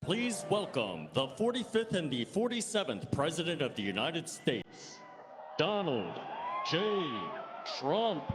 Please welcome the 45th and the 47th President of the United States, Donald J. Trump.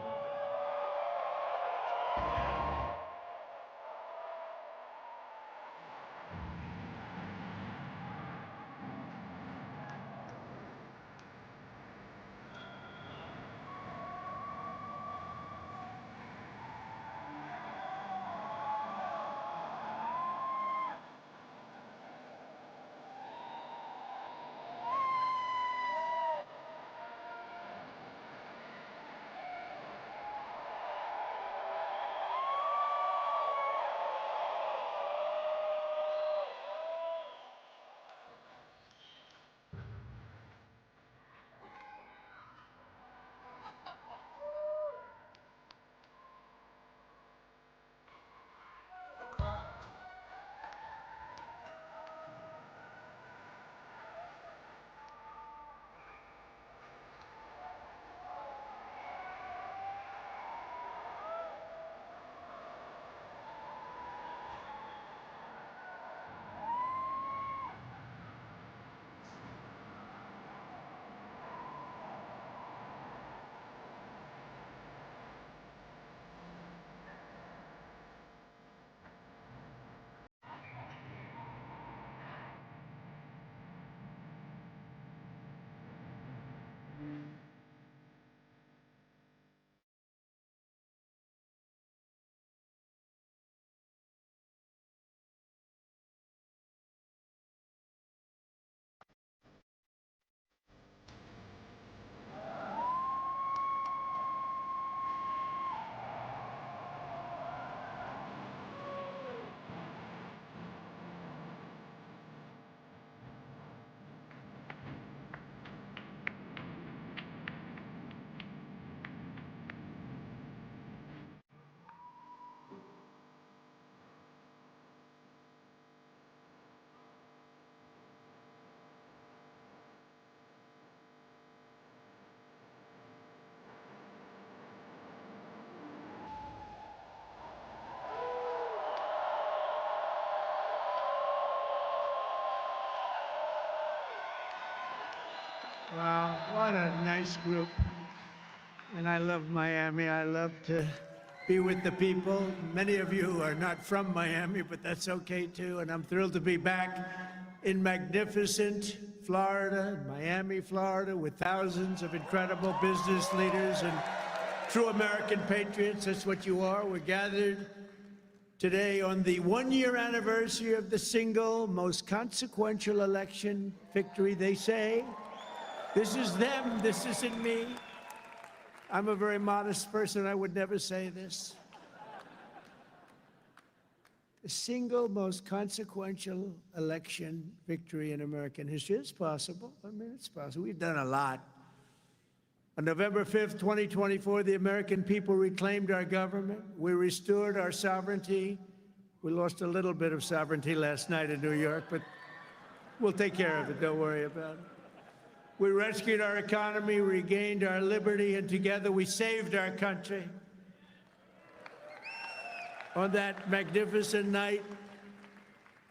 Wow, what a nice group. And I love Miami. I love to be with the people. Many of you are not from Miami, but that's okay too. And I'm thrilled to be back in magnificent Florida, Miami, Florida, with thousands of incredible business leaders and true American patriots. That's what you are. We're gathered today on the one-year anniversary of the single most consequential election victory, they say. This is them, this isn't me. I'm a very modest person, I would never say this. The single most consequential election victory in American history. It's possible, I mean, it's possible. We've done a lot. On November 5th, 2024, the American people reclaimed our government. We restored our sovereignty. We lost a little bit of sovereignty last night in New York, but we'll take care of it, don't worry about it. We rescued our economy, regained our liberty, and together we saved our country. On that magnificent night,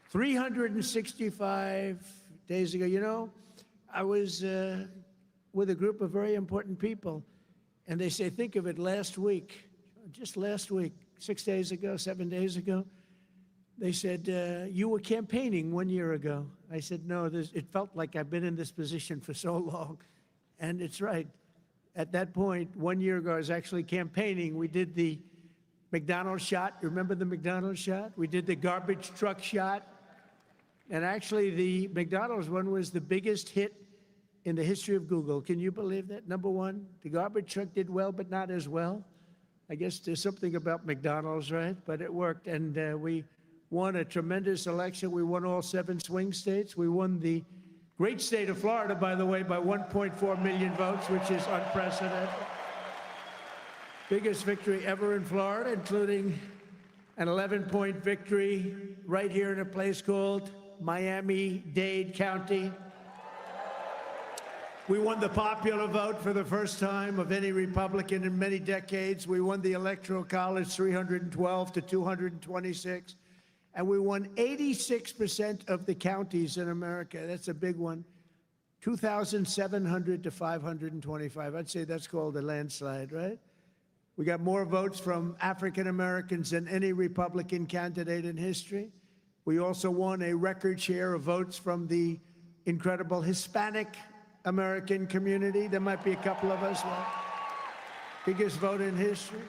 365 days ago, you know, I was with a group of very important people, and they say, think of it, last week, just last week, 6 days ago, 7 days ago, they said, you were campaigning 1 year ago. I said, no, it felt like I've been in this position for so long. And it's right. At that point, 1 year ago, I was actually campaigning. We did the McDonald's shot. Remember the McDonald's shot? We did the garbage truck shot. And actually, the McDonald's one was the biggest hit in the history of Google. Can you believe that? Number one, the garbage truck did well, but not as well. I guess there's something about McDonald's, right? But it worked, and we won a tremendous election. We won all 7 swing states. We won the great state of Florida, by the way, by 1.4 million votes, which is unprecedented. Biggest victory ever in Florida, including an 11-point victory right here in a place called Miami-Dade County. We won the popular vote for the first time of any Republican in many decades. We won the Electoral College 312 to 226. And we won 86% of the counties in America. That's a big one. 2,700 to 525. I'd say that's called a landslide, right? We got more votes from African Americans than any Republican candidate in history. We also won a record share of votes from the incredible Hispanic American community. There might be a couple of us left. Biggest vote in history.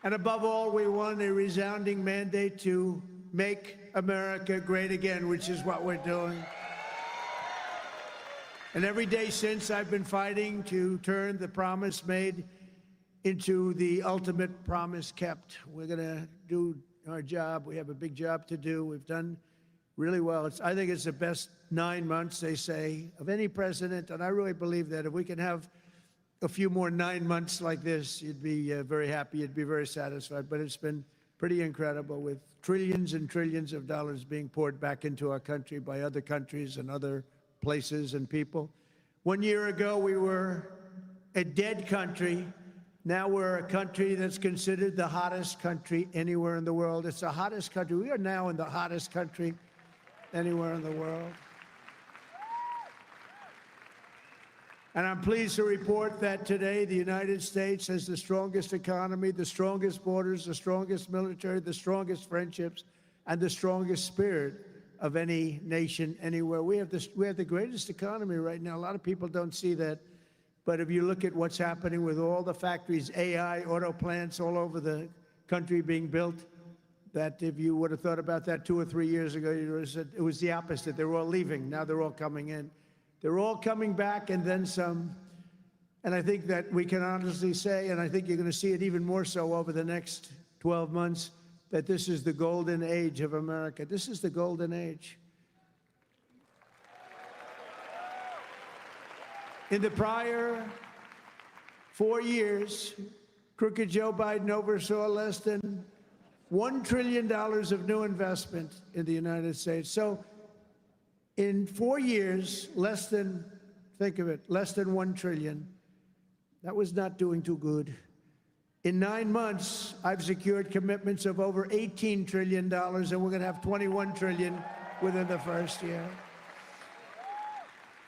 And above all, we won a resounding mandate to make America great again, which is what we're doing. And every day since, I've been fighting to turn the promise made into the ultimate promise kept. We're going to do our job. We have a big job to do. We've done really well. I think it's the best 9 months, they say, of any president. And I really believe that if we can have a few more 9 months like this, you'd be very happy. You'd be very satisfied. But it's been pretty incredible, with trillions and trillions of dollars being poured back into our country by other countries and other places and people. 1 year ago, we were a dead country. Now we're a country that's considered the hottest country anywhere in the world. It's the hottest country. We are now in the hottest country anywhere in the world. And I'm pleased to report that today the United States has the strongest economy, the strongest borders, the strongest military, the strongest friendships, and the strongest spirit of any nation anywhere. We have the greatest economy right now. A lot of people don't see that. But if you look at what's happening with all the factories, AI, auto plants all over the country being built, that if you would have thought about that 2 or 3 years ago, you would have said it was the opposite. They were all leaving. Now they're all coming in. They're all coming back and then some. And I think that we can honestly say, and I think you're going to see it even more so over the next 12 months, that this is the golden age of America. This is the golden age. In the prior 4 years, crooked Joe Biden oversaw less than $1 trillion of new investment in the United States. So in 4 years, less than, think of it, less than 1 trillion. That was not doing too good. In 9 months, I've secured commitments of over $18 trillion, and we're going to have $21 trillion within the first year.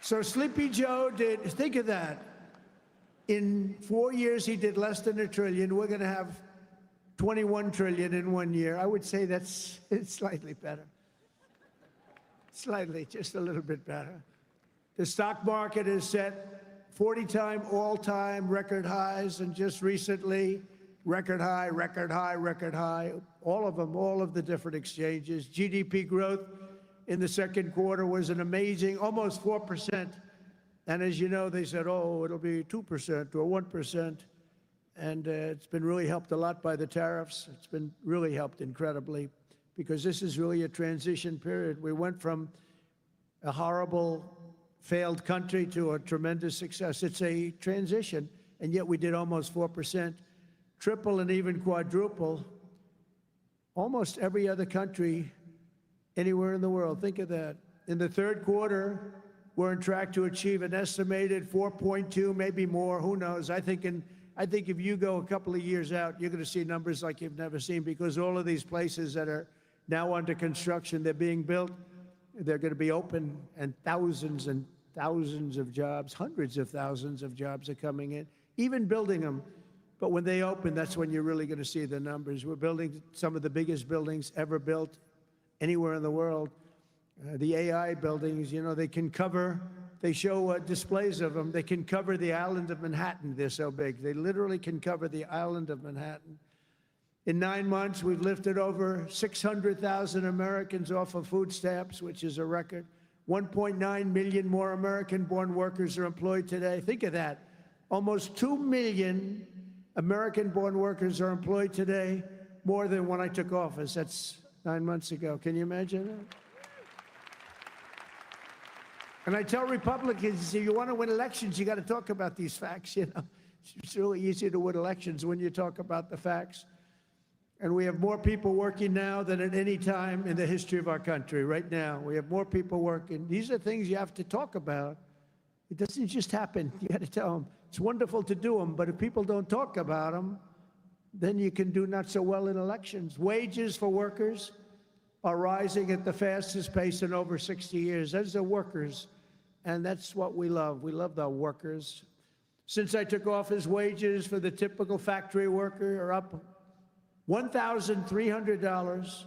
So Sleepy Joe did, think of that. In 4 years, he did less than $1 trillion. We're going to have $21 trillion in 1 year. I would say it's slightly better. Slightly, just a little bit better. The stock market is set 40-time all-time record highs, and just recently, record high, record high, record high. All of them, all of the different exchanges. GDP growth in the second quarter was an amazing, almost 4%. And as you know, they said, oh, it'll be 2% or 1%. And it's been really helped a lot by the tariffs. It's been really helped incredibly, because this is really a transition period. We went from a horrible, failed country to a tremendous success. It's a transition, and yet we did almost 4%, triple and even quadruple almost every other country anywhere in the world. Think of that. In the third quarter, we're on track to achieve an estimated 4.2, maybe more, who knows. I think if you go a couple of years out, you're going to see numbers like you've never seen, because all of these places that are now under construction, they're being built, they're going to be open, and thousands of jobs, hundreds of thousands of jobs are coming in, even building them. But when they open, that's when you're really going to see the numbers. We're building some of the biggest buildings ever built anywhere in the world. The AI buildings, you know, they can cover, they show displays of them. They can cover the island of Manhattan. They're so big. They literally can cover the island of Manhattan. In 9 months, we've lifted over 600,000 Americans off of food stamps, which is a record. 1.9 million more American-born workers are employed today. Think of that. Almost 2 million American-born workers are employed today, more than when I took office. That's 9 months ago. Can you imagine that? And I tell Republicans, if you want to win elections, you got to talk about these facts, you know. It's really easy to win elections when you talk about the facts. And we have more people working now than at any time in the history of our country. Right now, we have more people working. These are things you have to talk about. It doesn't just happen. You got to tell them. It's wonderful to do them, but if people don't talk about them, then you can do not so well in elections. Wages for workers are rising at the fastest pace in over 60 years. Those are workers, and that's what we love. We love the workers. Since I took office, wages for the typical factory worker are up $1,300.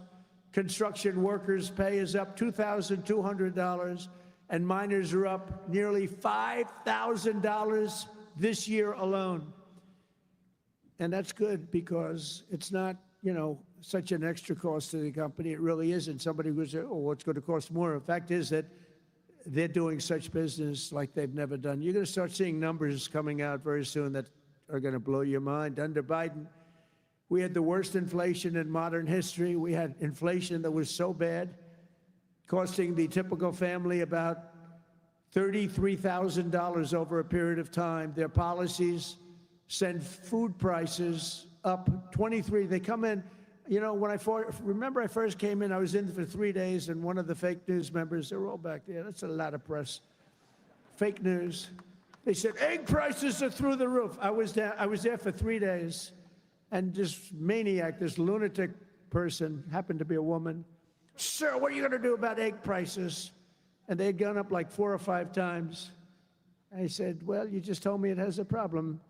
Construction workers' pay is up $2,200, and miners are up nearly $5,000 this year alone. And that's good because it's not, such an extra cost to the company. It really isn't. Somebody would say, oh, it's going to cost more. The fact is that they're doing such business like they've never done. You're going to start seeing numbers coming out very soon that are going to blow your mind. Under Biden, we had the worst inflation in modern history. We had inflation that was so bad, costing the typical family about $33,000 over a period of time. Their policies send food prices up 23. They come in, when I first came in, I was in for 3 days, and one of the fake news members, they're all back there. That's a lot of press. Fake news. They said, egg prices are through the roof. I was there for 3 days, and this maniac, this lunatic person, happened to be a woman. Sir, what are you going to do about egg prices? And they had gone up like 4 or 5 times. I said, well, you just told me it has a problem.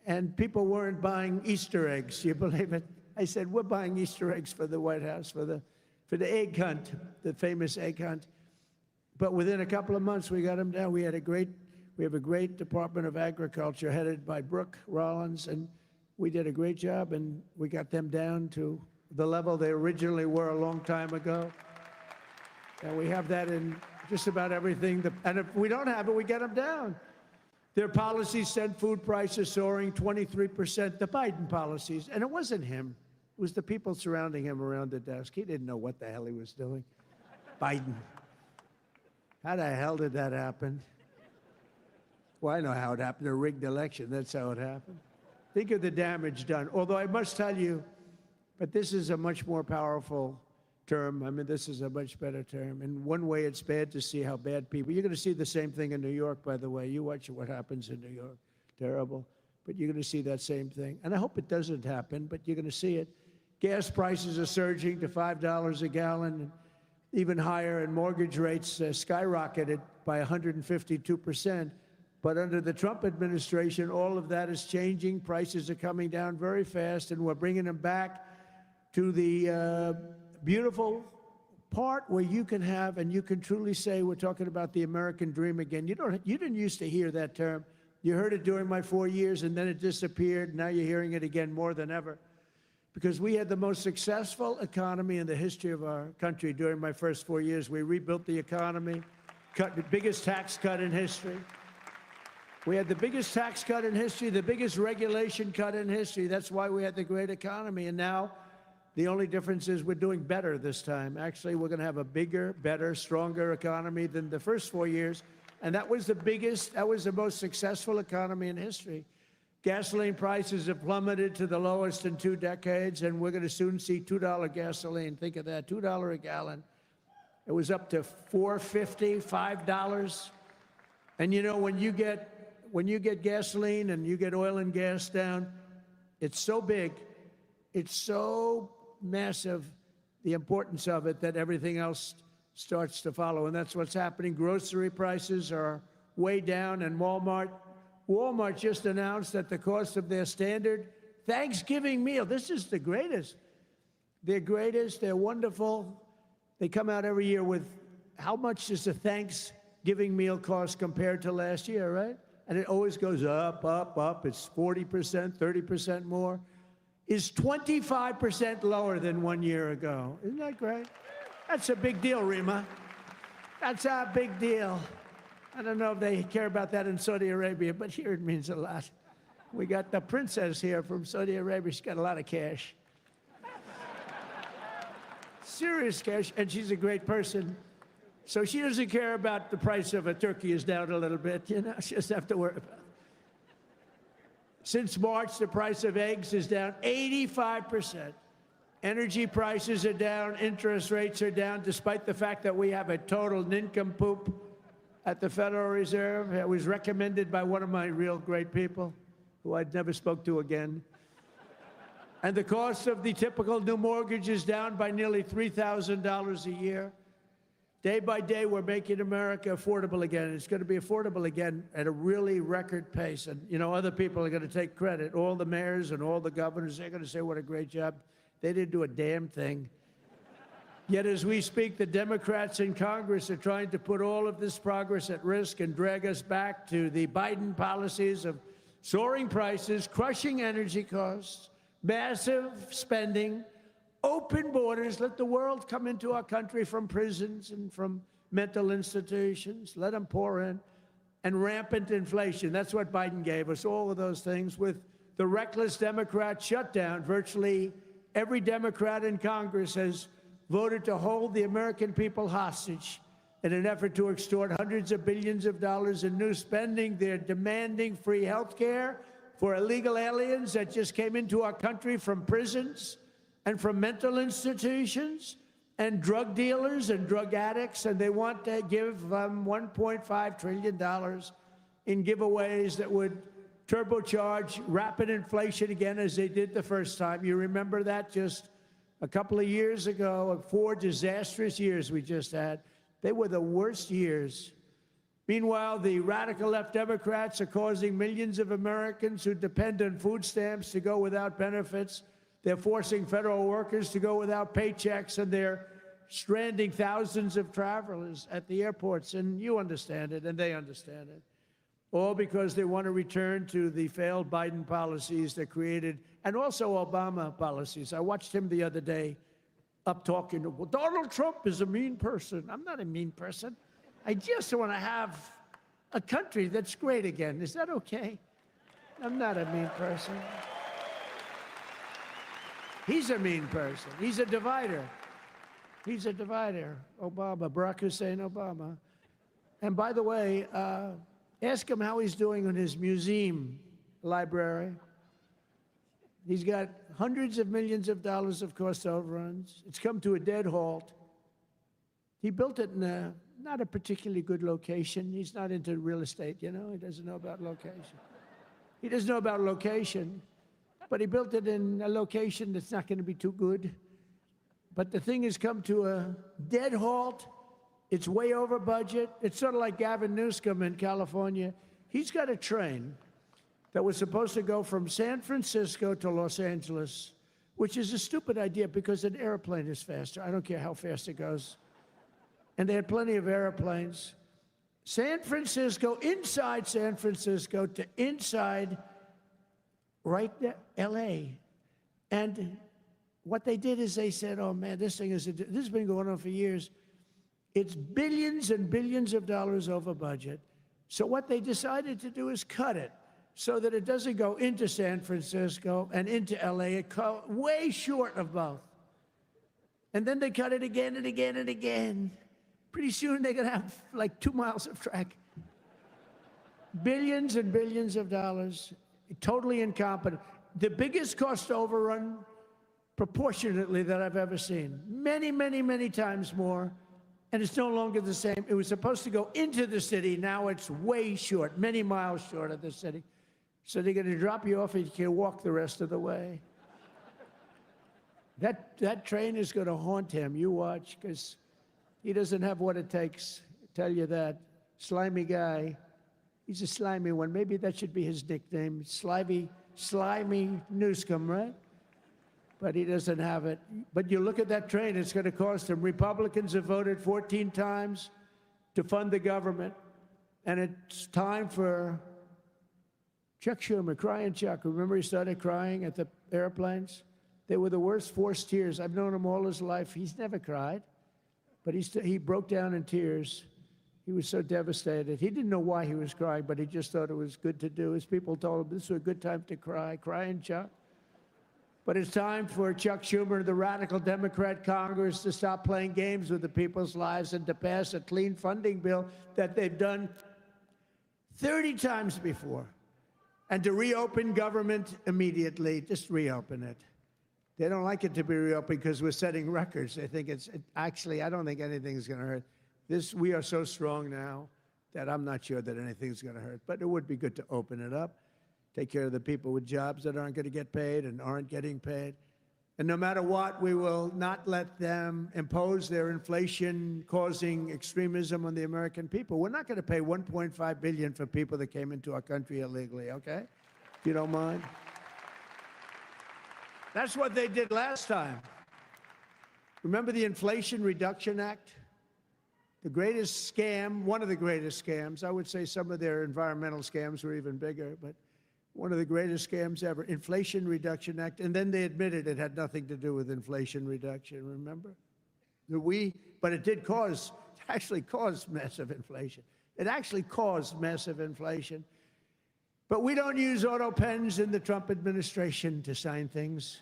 And people weren't buying Easter eggs. You believe it? I said, we're buying Easter eggs for the White House, for the egg hunt, the famous egg hunt. But within a couple of months, we got them down. We have a great Department of Agriculture headed by Brooke Rollins, and we did a great job, and we got them down to the level they originally were a long time ago. And we have that in just about everything. And if we don't have it, we get them down. Their policies sent food prices soaring 23%, the Biden policies. And it wasn't him. It was the people surrounding him around the desk. He didn't know what the hell he was doing. Biden. How the hell did that happen? Well, I know how it happened. A rigged election. That's how it happened. Think of the damage done. Although I must tell you, but this is a much more powerful term. I mean, this is a much better term. In one way, it's bad to see how bad people... You're going to see the same thing in New York, by the way. You watch what happens in New York. Terrible. But you're going to see that same thing. And I hope it doesn't happen, but you're going to see it. Gas prices are surging to $5 a gallon, and even higher, and mortgage rates skyrocketed by 152%. But under the Trump administration, all of that is changing. Prices are coming down very fast, and we're bringing them back to the beautiful part where you can have, and you can truly say, we're talking about the American dream again. You didn't used to hear that term. You heard it during my 4 years, and then it disappeared. Now you're hearing it again more than ever. Because we had the most successful economy in the history of our country during my first 4 years. We rebuilt the economy, cut the biggest tax cut in history. We had the biggest tax cut in history, the biggest regulation cut in history. That's why we had the great economy. And now the only difference is we're doing better this time. Actually, we're going to have a bigger, better, stronger economy than the first 4 years. And that was the most successful economy in history. Gasoline prices have plummeted to the lowest in 2 decades, and we're going to soon see $2 gasoline. Think of that, $2 a gallon. It was up to $4.50, $5. And when you get gasoline and you get oil and gas down, it's so big, it's so massive, the importance of it, that everything else starts to follow. And that's what's happening. Grocery prices are way down, and Walmart just announced that the cost of their standard Thanksgiving meal, this is the greatest. They're greatest, they're wonderful. They come out every year with how much does a Thanksgiving meal cost compared to last year, right? And it always goes up, up, up. It's 40%, 30% more. Is 25% lower than 1 year ago. Isn't that great? That's a big deal, Rima. That's a big deal. I don't know if they care about that in Saudi Arabia, but here it means a lot. We got the princess here from Saudi Arabia. She's got a lot of cash. Serious cash, and she's a great person. So she doesn't care about the price of a turkey is down a little bit, She doesn't have to worry about it. Since March, the price of eggs is down 85%. Energy prices are down, interest rates are down, despite the fact that we have a total nincompoop at the Federal Reserve. It was recommended by one of my real great people, who I'd never spoke to again. And the cost of the typical new mortgage is down by nearly $3,000 a year. Day by day, we're making America affordable again. It's going to be affordable again at a really record pace. And, you know, other people are going to take credit. All the mayors and all the governors, they're going to say what a great job. They didn't do a damn thing. Yet as we speak, the Democrats in Congress are trying to put all of this progress at risk and drag us back to the Biden policies of soaring prices, crushing energy costs, massive spending, open borders, let the world come into our country from prisons and from mental institutions, let them pour in, and rampant inflation. That's what Biden gave us, all of those things. With the reckless Democrat shutdown, virtually every Democrat in Congress has voted to hold the American people hostage in an effort to extort hundreds of billions of dollars in new spending. They're demanding free health care for illegal aliens that just came into our country from prisons and from mental institutions, and drug dealers and drug addicts, and they want to give $1.5 trillion in giveaways that would turbocharge rapid inflation again, as they did the first time. You remember that just a couple of years ago, 4 disastrous years we just had. They were the worst years. Meanwhile, the radical left Democrats are causing millions of Americans who depend on food stamps to go without benefits. They're forcing federal workers to go without paychecks, and they're stranding thousands of travelers at the airports. And you understand it, and they understand it. All because they want to return to the failed Biden policies that created, and also Obama policies. I watched him the other day up talking to, well, Donald Trump is a mean person. I'm not a mean person. I just want to have a country that's great again. Is that okay? I'm not a mean person. He's a mean person. He's a divider. He's a divider. Obama, Barack Hussein Obama. And by the way, ask him how he's doing in his museum library. He's got hundreds of millions of dollars of cost overruns. It's come to a dead halt. He built it in not a particularly good location. He's not into real estate, you know. He doesn't know about location. He doesn't know about location, but he built it in a location that's not going to be too good. But the thing has come to a dead halt. It's way over budget. It's sort of like Gavin Newsom in California. He's got a train that was supposed to go from San Francisco to Los Angeles, which is a stupid idea because an airplane is faster. I don't care how fast it goes. And they had plenty of airplanes. San Francisco, inside San Francisco to inside right there, LA. And what they did is they said, oh man, this has been going on for years. It's billions and billions of dollars over budget. So what they decided to do is cut it so that it doesn't go into San Francisco and into LA. It goes way short of both. And then they cut it again and again and again. Pretty soon they're going to have like 2 miles of track. Billions and billions of dollars, totally incompetent. The biggest cost overrun proportionately that I've ever seen. Many, many, many times more. And it's no longer the same. It was supposed to go into the city. Now it's way short, many miles short of the city. So they're going to drop you off and you can walk the rest of the way. That train is going to haunt him. You watch, because he doesn't have what it takes. I tell you that. Slimy guy. He's a slimy one. Maybe that should be his nickname. Slimy Newsom, right? But he doesn't have it. But you look at that train, it's going to cost him. Republicans have voted 14 times to fund the government. And it's time for Chuck Schumer, crying Chuck. Remember he started crying at the airplanes? They were the worst forced tears. I've known him all his life. He's never cried. But he broke down in tears. He was so devastated. He didn't know why he was crying, but he just thought it was good to do. His people told him this was a good time to cry. Crying Chuck. But it's time for Chuck Schumer and the radical Democrat Congress to stop playing games with the people's lives and to pass a clean funding bill that they've done 30 times before. And to reopen government immediately, just reopen it. They don't like it to be reopened because we're setting records. They think actually, I don't think anything's going to hurt. We are so strong now that I'm not sure that anything's going to hurt. But it would be good to open it up, take care of the people with jobs that aren't going to get paid and aren't getting paid. And no matter what, we will not let them impose their inflation-causing extremism on the American people. We're not going to pay $1.5 billion for people that came into our country illegally, okay? If you don't mind. That's what they did last time. Remember the Inflation Reduction Act? The greatest scam, one of the greatest scams. I would say some of their environmental scams were even bigger, but one of the greatest scams ever, Inflation Reduction Act. And then they admitted it had nothing to do with inflation reduction, remember? But it did actually caused massive inflation. It actually caused massive inflation. But we don't use auto pens in the Trump administration to sign things.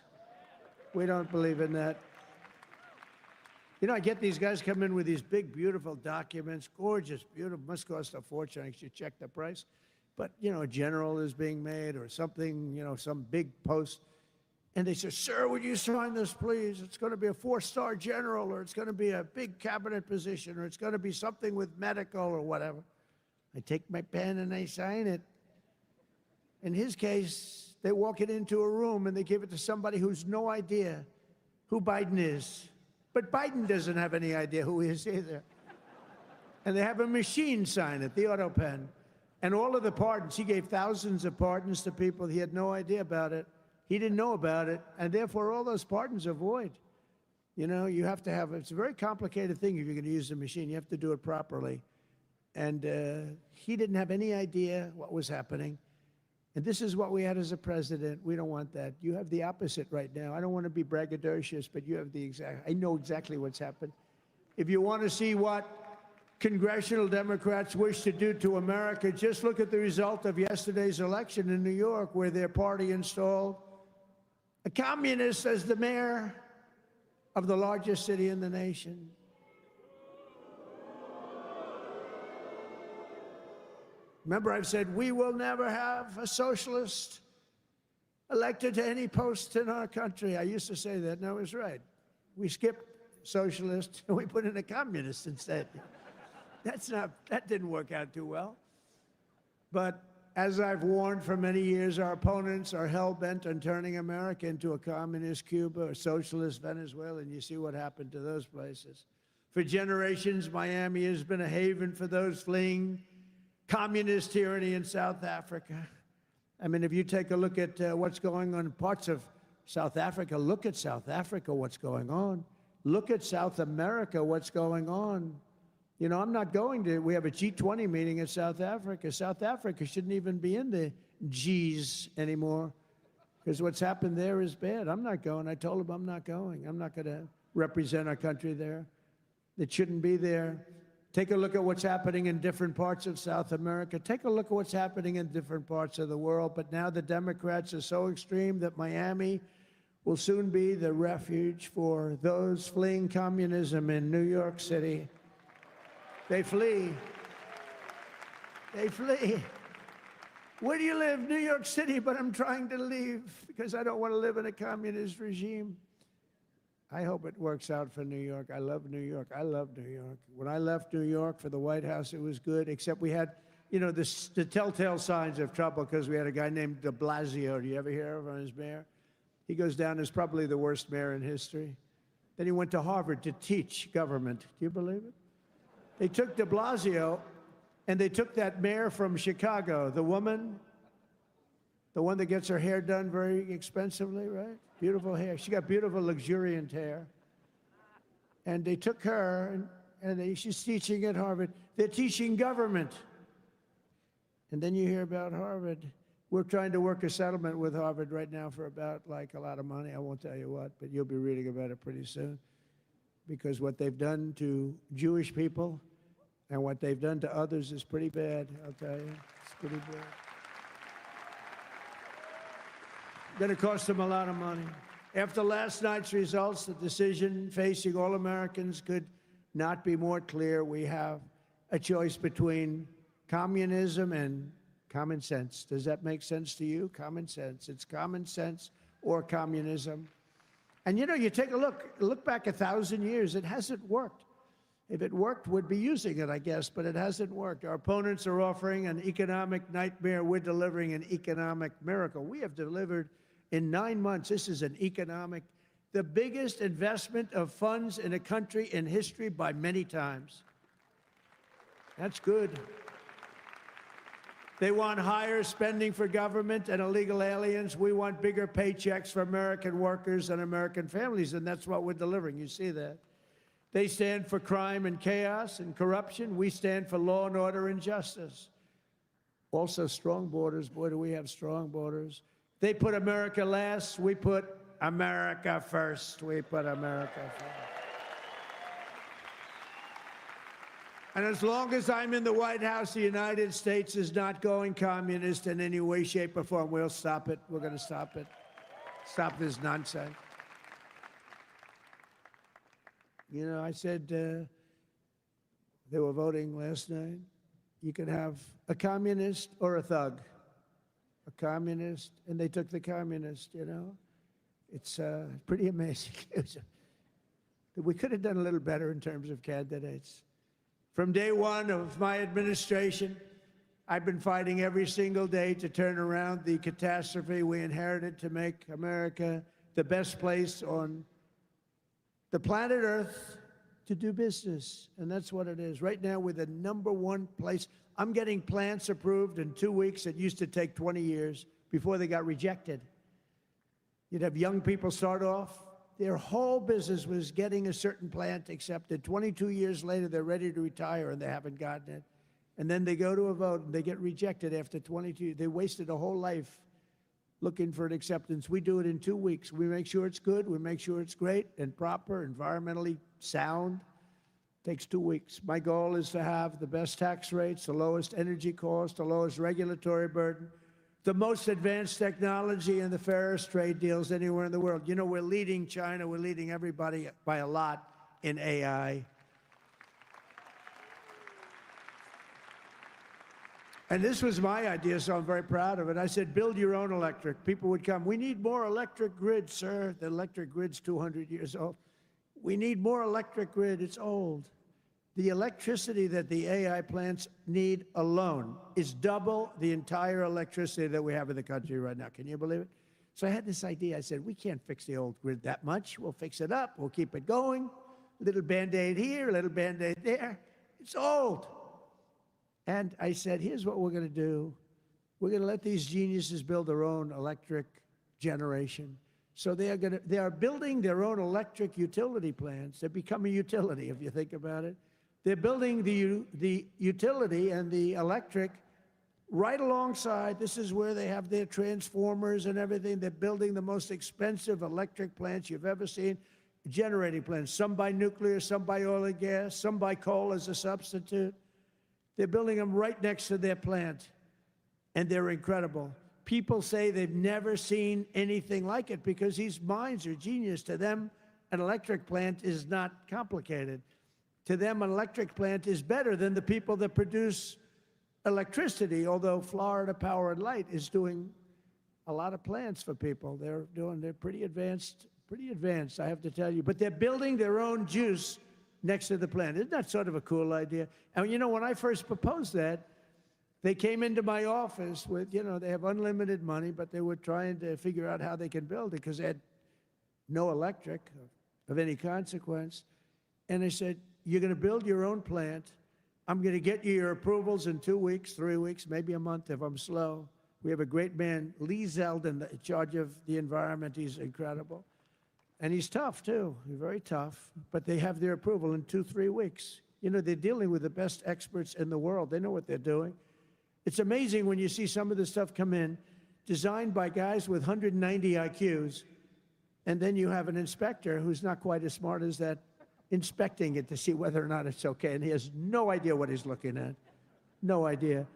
We don't believe in that. You know, I get these guys come in with these big, beautiful documents, gorgeous, beautiful, must cost a fortune. I should check the price. But, you know, a general is being made or something, you know, some big post. And they say, sir, would you sign this, please? It's going to be a 4-star general, or it's going to be a big cabinet position, or it's going to be something with medical or whatever. I take my pen and I sign it. In his case, they walk it into a room and they give it to somebody who's no idea who Biden is. But Biden doesn't have any idea who he is either. And they have a machine sign it, the auto pen. And all of the pardons, he gave thousands of pardons to people. He had no idea about it. He didn't know about it. And therefore, all those pardons are void. You know, you have to have, it's a very complicated thing if you're going to use the machine. You have to do it properly. And he didn't have any idea what was happening. And this is what we had as a president. We don't want that. You have the opposite right now. I don't want to be braggadocious, but you have the exact, I know exactly what's happened. If you want to see what congressional Democrats wish to do to America, just look at the result of yesterday's election in New York, where their party installed a communist as the mayor of the largest city in the nation. Remember, I've said we will never have a socialist elected to any post in our country. I used to say that, and I was right. We skipped socialist and we put in a communist instead. That didn't work out too well. But as I've warned for many years, our opponents are hell-bent on turning America into a communist Cuba or socialist Venezuela, and you see what happened to those places. For generations, Miami has been a haven for those fleeing communist tyranny in South Africa. I mean, if you take a look at what's going on in parts of South Africa, look at South Africa, what's going on. Look at South America, what's going on. You know, I'm not going to, we have a G20 meeting in South Africa. South Africa shouldn't even be in the Gs anymore, because what's happened there is bad. I'm not going. I told them I'm not going. I'm not going to represent our country there. It shouldn't be there. Take a look at what's happening in different parts of South America. Take a look at what's happening in different parts of the world. But now the Democrats are so extreme that Miami will soon be the refuge for those fleeing communism in New York City. They flee. They flee. Where do you live? New York City, but I'm trying to leave because I don't want to live in a communist regime. I hope it works out for New York. I love New York. I love New York. When I left New York for the White House, it was good, except we had, you know, the telltale signs of trouble because we had a guy named de Blasio. Do you ever hear of him as mayor? He goes down as probably the worst mayor in history. Then he went to Harvard to teach government. Do you believe it? They took de Blasio, and they took that mayor from Chicago, the woman, the one that gets her hair done very expensively, right? Beautiful hair. She got beautiful, luxuriant hair. And they took her, and she's teaching at Harvard. They're teaching government. And then you hear about Harvard. We're trying to work a settlement with Harvard right now for about, like, a lot of money. I won't tell you what, but you'll be reading about it pretty soon. Because what they've done to Jewish people and what they've done to others is pretty bad, I'll tell you. It's pretty bad. Going to cost them a lot of money. After last night's results, the decision facing all Americans could not be more clear. We have a choice between communism and common sense. Does that make sense to you? Common sense. It's common sense or communism. And you know, you take a look back 1,000 years, it hasn't worked. If it worked, we'd be using it, I guess, but it hasn't worked. Our opponents are offering an economic nightmare. We're delivering an economic miracle. We have delivered in 9 months. This is an economic, the biggest investment of funds in a country in history by many times. That's good. They want higher spending for government and illegal aliens. We want bigger paychecks for American workers and American families, and that's what we're delivering. You see that. They stand for crime and chaos and corruption. We stand for law and order and justice. Also, strong borders. Boy, do we have strong borders. They put America last. We put America first. We put America first. And as long as I'm in the White House, the United States is not going communist in any way, shape, or form. We'll stop it. We're going to stop it. Stop this nonsense. You know, I said they were voting last night. You could have a communist or a thug. A communist, and they took the communist, you know. It's pretty amazing. We could have done a little better in terms of candidates. From day one of my administration, I've been fighting every single day to turn around the catastrophe we inherited, to make America the best place on the planet Earth to do business. And that's what it is. Right now, we're the #1 place. I'm getting plants approved in 2 weeks. It used to take 20 years before they got rejected. You'd have young people start off. Their whole business was getting a certain plant accepted. 22 years later, they're ready to retire, and they haven't gotten it. And then they go to a vote, and they get rejected after 22. They wasted a whole life looking for an acceptance. We do it in 2 weeks. We make sure it's good. We make sure it's great and proper, environmentally sound. Takes 2 weeks. My goal is to have the best tax rates, the lowest energy cost, the lowest regulatory burden, the most advanced technology, and the fairest trade deals anywhere in the world. You know, we're leading China. We're leading everybody by a lot in AI. And this was my idea, so I'm very proud of it. I said, build your own electric. People would come. We need more electric grid, sir. The electric grid's 200 years old. We need more electric grid. It's old. The electricity that the AI plants need alone is double the entire electricity that we have in the country right now. Can you believe it? So I had this idea. I said, we can't fix the old grid that much. We'll fix it up. We'll keep it going. A little Band-Aid here, a little Band-Aid there. It's old. And I said, here's what we're going to do. We're going to let these geniuses build their own electric generation. So they are building their own electric utility plants. They become a utility, if you think about it. They're building the utility and the electric right alongside. This is where they have their transformers and everything. They're building the most expensive electric plants you've ever seen, generating plants, some by nuclear, some by oil and gas, some by coal as a substitute. They're building them right next to their plant, and they're incredible. People say they've never seen anything like it because these minds are genius. To them, an electric plant is not complicated. To them, an electric plant is better than the people that produce electricity, although Florida Power and Light is doing a lot of plants for people. They're pretty advanced, I have to tell you. But they're building their own juice next to the plant. Isn't that sort of a cool idea? And you know, when I first proposed that, they came into my office with, you know, they have unlimited money, but they were trying to figure out how they can build it because they had no electric of any consequence. And they said, you're going to build your own plant. I'm going to get you your approvals in 2 weeks, 3 weeks, maybe a month if I'm slow. We have a great man, Lee Zeldin, in charge of the environment. He's incredible. And he's tough, too. He's very tough. But they have their approval in 2-3 weeks. You know, they're dealing with the best experts in the world. They know what they're doing. It's amazing when you see some of this stuff come in, designed by guys with 190 IQs, and then you have an inspector who's not quite as smart as that, inspecting it to see whether or not it's okay, and he has no idea what he's looking at. No idea.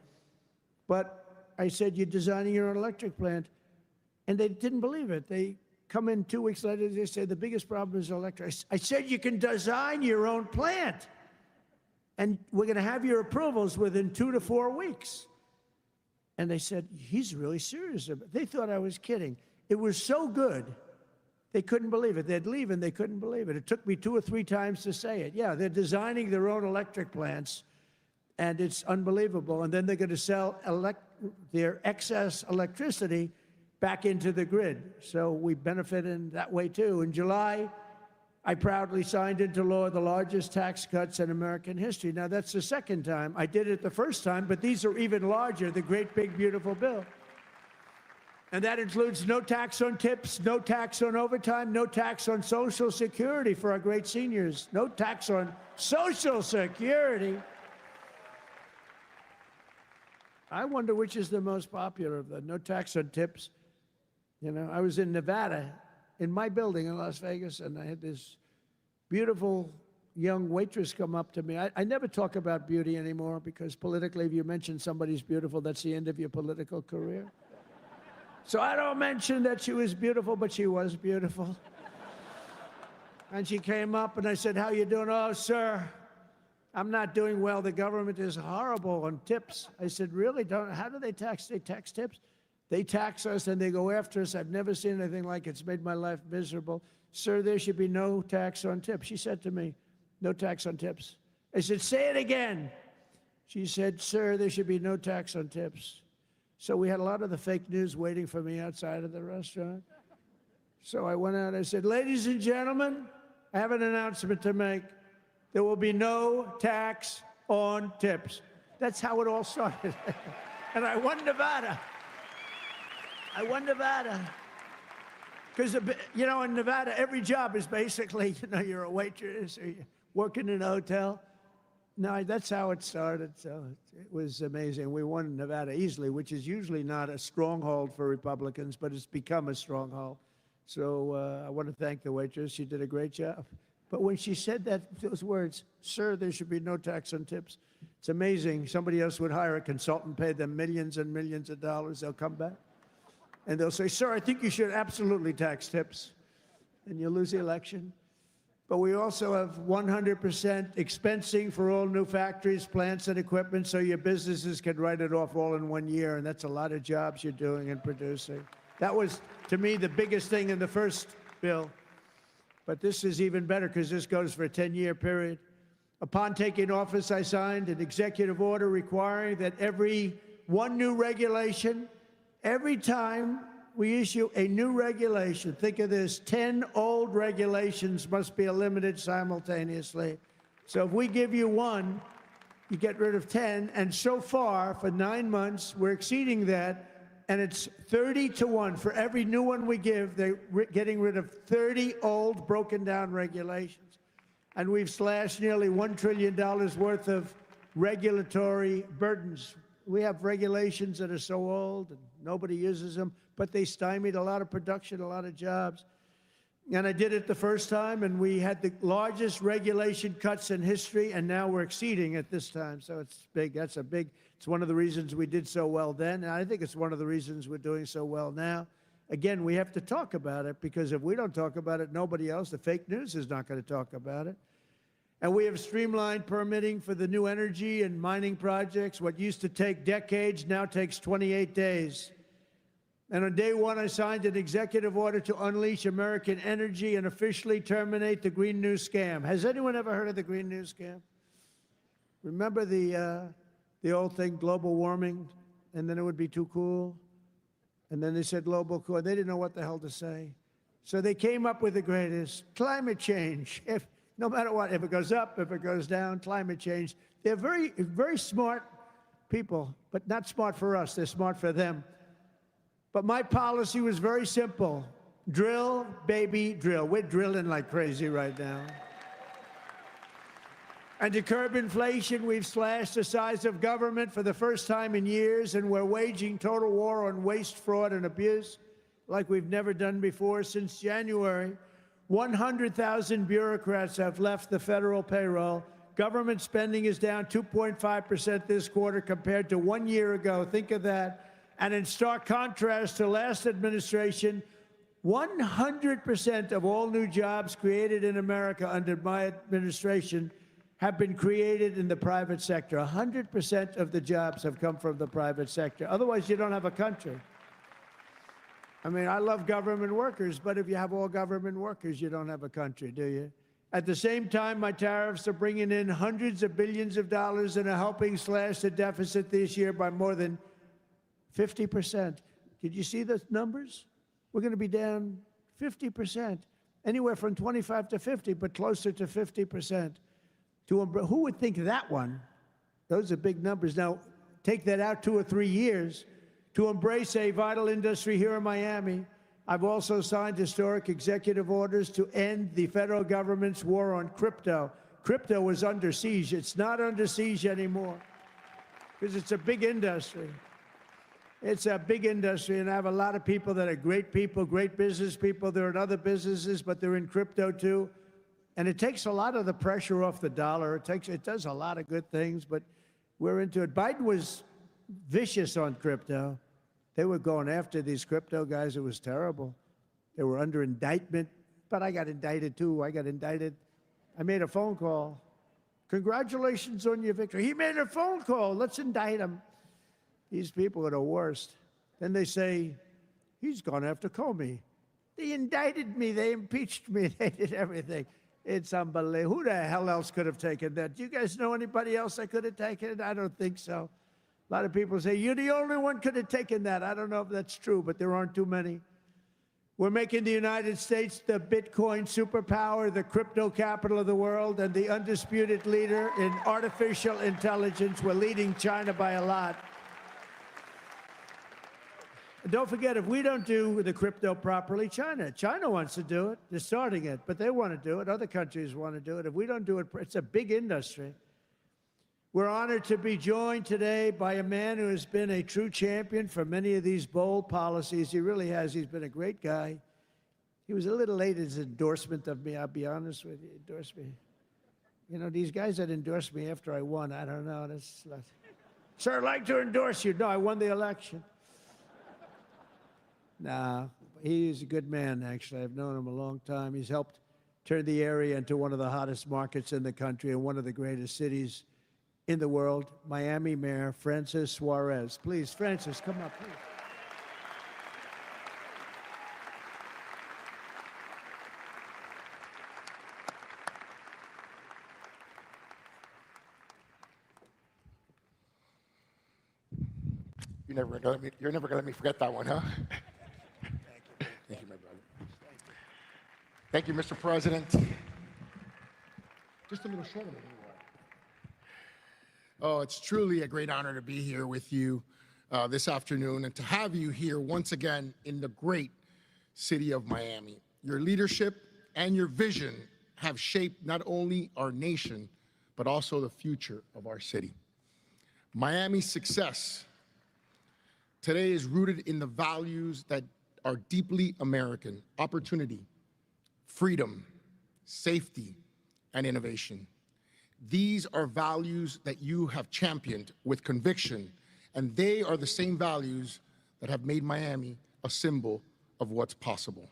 But I said, you're designing your own electric plant, and they didn't believe it. They come in 2 weeks later, they say, the biggest problem is electric. I said, you can design your own plant, and we're going to have your approvals within 2 to 4 weeks. And they said, he's really serious about it. They thought I was kidding. It was so good They couldn't believe it. They'd leave and they couldn't believe it. It took me 2 or 3 times to say it. Yeah, they're designing their own electric plants, and it's unbelievable. And then they're going to sell their excess electricity back into the grid. So we benefit in that way, too. In July, I proudly signed into law the largest tax cuts in American history. Now, that's the second time. I did it the first time, but these are even larger, the great, big, beautiful bill. And that includes no tax on tips, no tax on overtime, no tax on Social Security for our great seniors, no tax on Social Security. I wonder which is the most popular of the no tax on tips. You know, I was in Nevada, in my building in Las Vegas, and I had this beautiful young waitress come up to me. I never talk about beauty anymore because politically, if you mention somebody's beautiful, that's the end of your political career. So I don't mention that she was beautiful, but she was beautiful. And she came up and I said, "How you doing?" "Oh, sir, I'm not doing well. The government is horrible on tips." I said, "Really? How do they tax? They tax tips? They tax us and they go after us. I've never seen anything like it. It's made my life miserable. Sir, there should be no tax on tips." She said to me, "No tax on tips." I said, "Say it again." She said, "Sir, there should be no tax on tips." So we had a lot of the fake news waiting for me outside of the restaurant. So I went out and I said, "Ladies and gentlemen, I have an announcement to make. There will be no tax on tips." That's how it all started. And I won Nevada. I won Nevada. Because, you know, in Nevada, every job is basically, you know, you're a waitress or you're working in a hotel. No, that's how it started. So it was amazing. We won Nevada easily, which is usually not a stronghold for Republicans, but it's become a stronghold. So I want to thank the waitress. She did a great job. But when she said those words, "Sir, there should be no tax on tips," it's amazing. Somebody else would hire a consultant, pay them millions and millions of dollars. They'll come back and they'll say, "Sir, I think you should absolutely tax tips." And you lose the election. But we also have 100% expensing for all new factories, plants, and equipment, so your businesses can write it off all in 1 year, and that's a lot of jobs you're doing and producing. That was, to me, the biggest thing in the first bill. But this is even better because this goes for a 10-year period. Upon taking office, I signed an executive order requiring that every new regulation, every time we issue a new regulation, think of this, 10 old regulations must be eliminated simultaneously. So if we give you one, you get rid of 10. And so far, for 9 months, we're exceeding that. And it's 30 to 1. For every new one we give, they're getting rid of 30 old, broken down regulations. And we've slashed nearly $1 trillion worth of regulatory burdens. We have regulations that are so old and nobody uses them, but they stymied a lot of production, a lot of jobs. And I did it the first time, and we had the largest regulation cuts in history, and now we're exceeding it this time. So it's big. It's one of the reasons we did so well then, and I think it's one of the reasons we're doing so well now. Again, we have to talk about it, because if we don't talk about it, nobody else, the fake news, is not going to talk about it. And we have streamlined permitting for the new energy and mining projects. What used to take decades now takes 28 days. And on day one, I signed an executive order to unleash American energy and officially terminate the Green New Scam. Has anyone ever heard of the Green New Scam? Remember the old thing, global warming, and then it would be too cool? And then they said global cool. They didn't know what the hell to say. So they came up with the greatest, climate change. No matter what, if it goes up, if it goes down, climate change. They're very, very smart people, but not smart for us. They're smart for them. But my policy was very simple. Drill, baby, drill. We're drilling like crazy right now. And to curb inflation, we've slashed the size of government for the first time in years, and we're waging total war on waste, fraud, and abuse like we've never done before. Since January, 100,000 bureaucrats have left the federal payroll. Government spending is down 2.5% this quarter compared to 1 year ago. Think of that. And in stark contrast to last administration, 100% of all new jobs created in America under my administration have been created in the private sector. 100% of the jobs have come from the private sector. Otherwise, you don't have a country. I mean, I love government workers, but if you have all government workers, you don't have a country, do you? At the same time, my tariffs are bringing in hundreds of billions of dollars and are helping slash the deficit this year by more than 50%. Did you see the numbers? We're going to be down 50%, anywhere from 25 to 50, but closer to 50%. Who would think that one? Those are big numbers. Now, take that out 2 or 3 years to embrace a vital industry here in Miami. I've also signed historic executive orders to end the federal government's war on crypto. Crypto was under siege. It's not under siege anymore because it's a big industry. It's a big industry, and I have a lot of people that are great people, great business people. They're in other businesses, but they're in crypto too. And it takes a lot of the pressure off the dollar. It does a lot of good things, but we're into it. Biden was vicious on crypto. They were going after these crypto guys. It was terrible. They were under indictment, but I got indicted too. I got indicted. I made a phone call. Congratulations on your victory. He made a phone call. Let's indict him. These people are the worst. Then they say, he's gone after Comey. They indicted me. They impeached me. They did everything. It's unbelievable. Who the hell else could have taken that? Do you guys know anybody else that could have taken it? I don't think so. A lot of people say, you're the only one could have taken that. I don't know if that's true, but there aren't too many. We're making the United States the Bitcoin superpower, the crypto capital of the world, and the undisputed leader in artificial intelligence. We're leading China by a lot. And don't forget, if we don't do the crypto properly, China wants to do it. They're starting it, but they want to do it. Other countries want to do it. If we don't do it, it's a big industry. We're honored to be joined today by a man who has been a true champion for many of these bold policies. He really has. He's been a great guy. He was a little late in his endorsement of me, I'll be honest with you. Endorsed me. You know, these guys that endorsed me after I won, I don't know. Sir, I'd like to endorse you. No, I won the election. Nah, he's a good man, actually. I've known him a long time. He's helped turn the area into one of the hottest markets in the country and one of the greatest cities in the world. Miami Mayor Francis Suarez. Please, Francis, come up, please. You're never gonna let me forget that one, huh? Thank you, my brother. Thank you, Mr. President. Just a little shorter than you are. Oh, it's truly a great honor to be here with you this afternoon and to have you here once again in the great city of Miami. Your leadership and your vision have shaped not only our nation, but also the future of our city. Miami's success today is rooted in the values that are deeply American: opportunity, freedom, safety, and innovation. These are values that you have championed with conviction, and they are the same values that have made Miami a symbol of what's possible.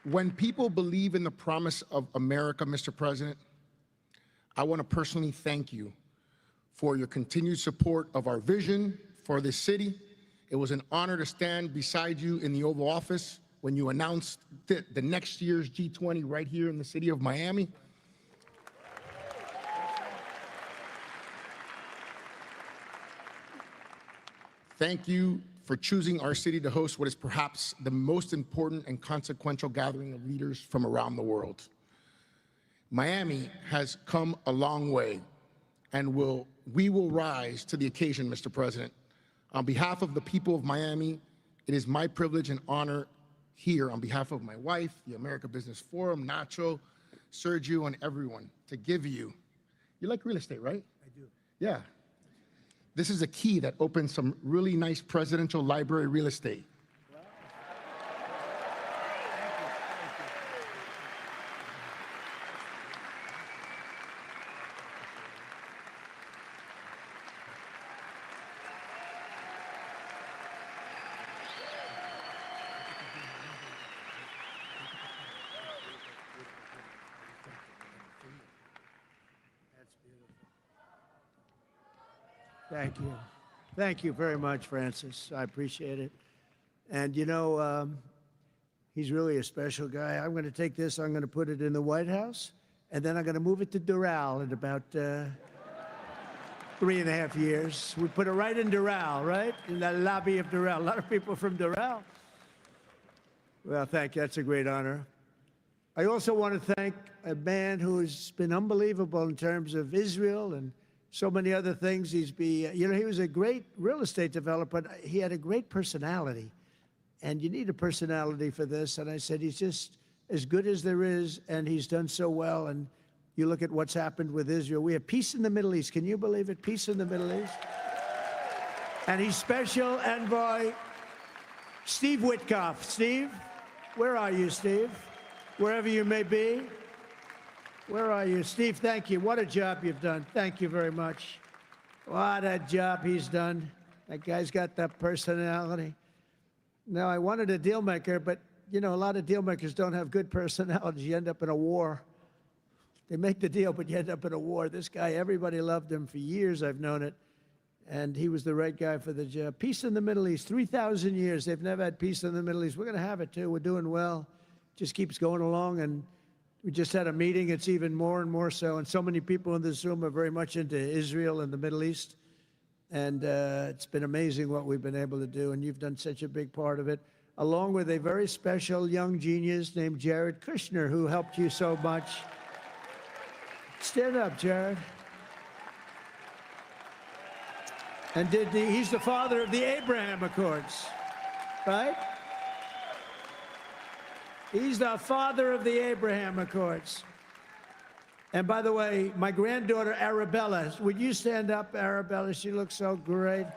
When people believe in the promise of America, Mr. President, I want to personally thank you for your continued support of our vision for this city. It was an honor to stand beside you in the Oval Office when you announced the next year's G20 right here in the city of Miami. Thank you for choosing our city to host what is perhaps the most important and consequential gathering of leaders from around the world. Miami has come a long way, and we will rise to the occasion, Mr. President. On behalf of the people of Miami, it is my privilege and honor here, on behalf of my wife, the America Business Forum, Nacho, Sergio, and everyone, to give you like real estate, right? I do. Yeah. This is a key that opens some really nice presidential library real estate. That's beautiful. Thank you. Thank you very much, Francis. I appreciate it. And he's really a special guy. I'm going to take this, I'm going to put it in the White House, and then I'm going to move it to Doral in about 3.5 years. We put it right in Doral, right? In the lobby of Doral. A lot of people from Doral. Well, thank you. That's a great honor. I also want to thank a man who's been unbelievable in terms of Israel and so many other things. He was a great real estate developer, but he had a great personality. And you need a personality for this. And I said, he's just as good as there is, and he's done so well. And you look at what's happened with Israel. We have peace in the Middle East. Can you believe it? Peace in the Middle East. And he's special envoy Steve Witkoff. Steve, where are you, Steve? Wherever you may be. Where are you? Steve, thank you. What a job you've done. Thank you very much. What a job he's done. That guy's got that personality. Now, I wanted a deal maker, but, a lot of deal makers don't have good personalities. You end up in a war. They make the deal, but you end up in a war. This guy, everybody loved him for years. I've known it. And he was the right guy for the job. Peace in the Middle East, 3,000 years. They've never had peace in the Middle East. We're going to have it, too. We're doing well. Just keeps going along. And we just had a meeting. It's even more and more so. And so many people in this room are very much into Israel and the Middle East. And it's been amazing what we've been able to do. And you've done such a big part of it, along with a very special young genius named Jared Kushner, who helped you so much. Stand up, Jared. And he's the father of the Abraham Accords, right? He's the father of the Abraham Accords. And by the way, my granddaughter, Arabella, would you stand up, Arabella? She looks so great.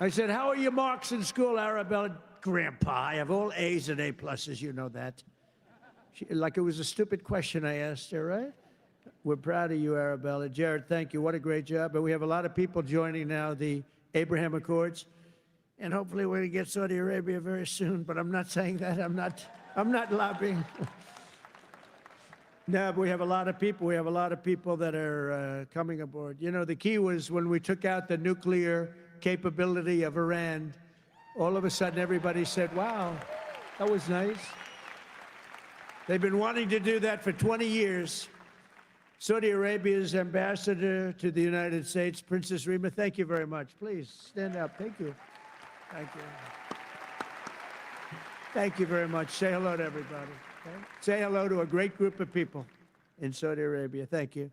I said, how are your marks in school, Arabella? Grandpa, I have all A's and A+, you know that. Like it was a stupid question I asked her, right? We're proud of you, Arabella. Jared, thank you. What a great job. And we have a lot of people joining now the Abraham Accords. And hopefully we're going to get Saudi Arabia very soon. But I'm not saying that. I'm not lobbying. No, but we have a lot of people. We have a lot of people that are coming aboard. The key was when we took out the nuclear capability of Iran, all of a sudden everybody said, wow, that was nice. They've been wanting to do that for 20 years. Saudi Arabia's ambassador to the United States, Princess Rima, thank you very much. Please stand up. Thank you. Thank you. Thank you very much. Say hello to everybody. Okay? Say hello to a great group of people in Saudi Arabia. Thank you.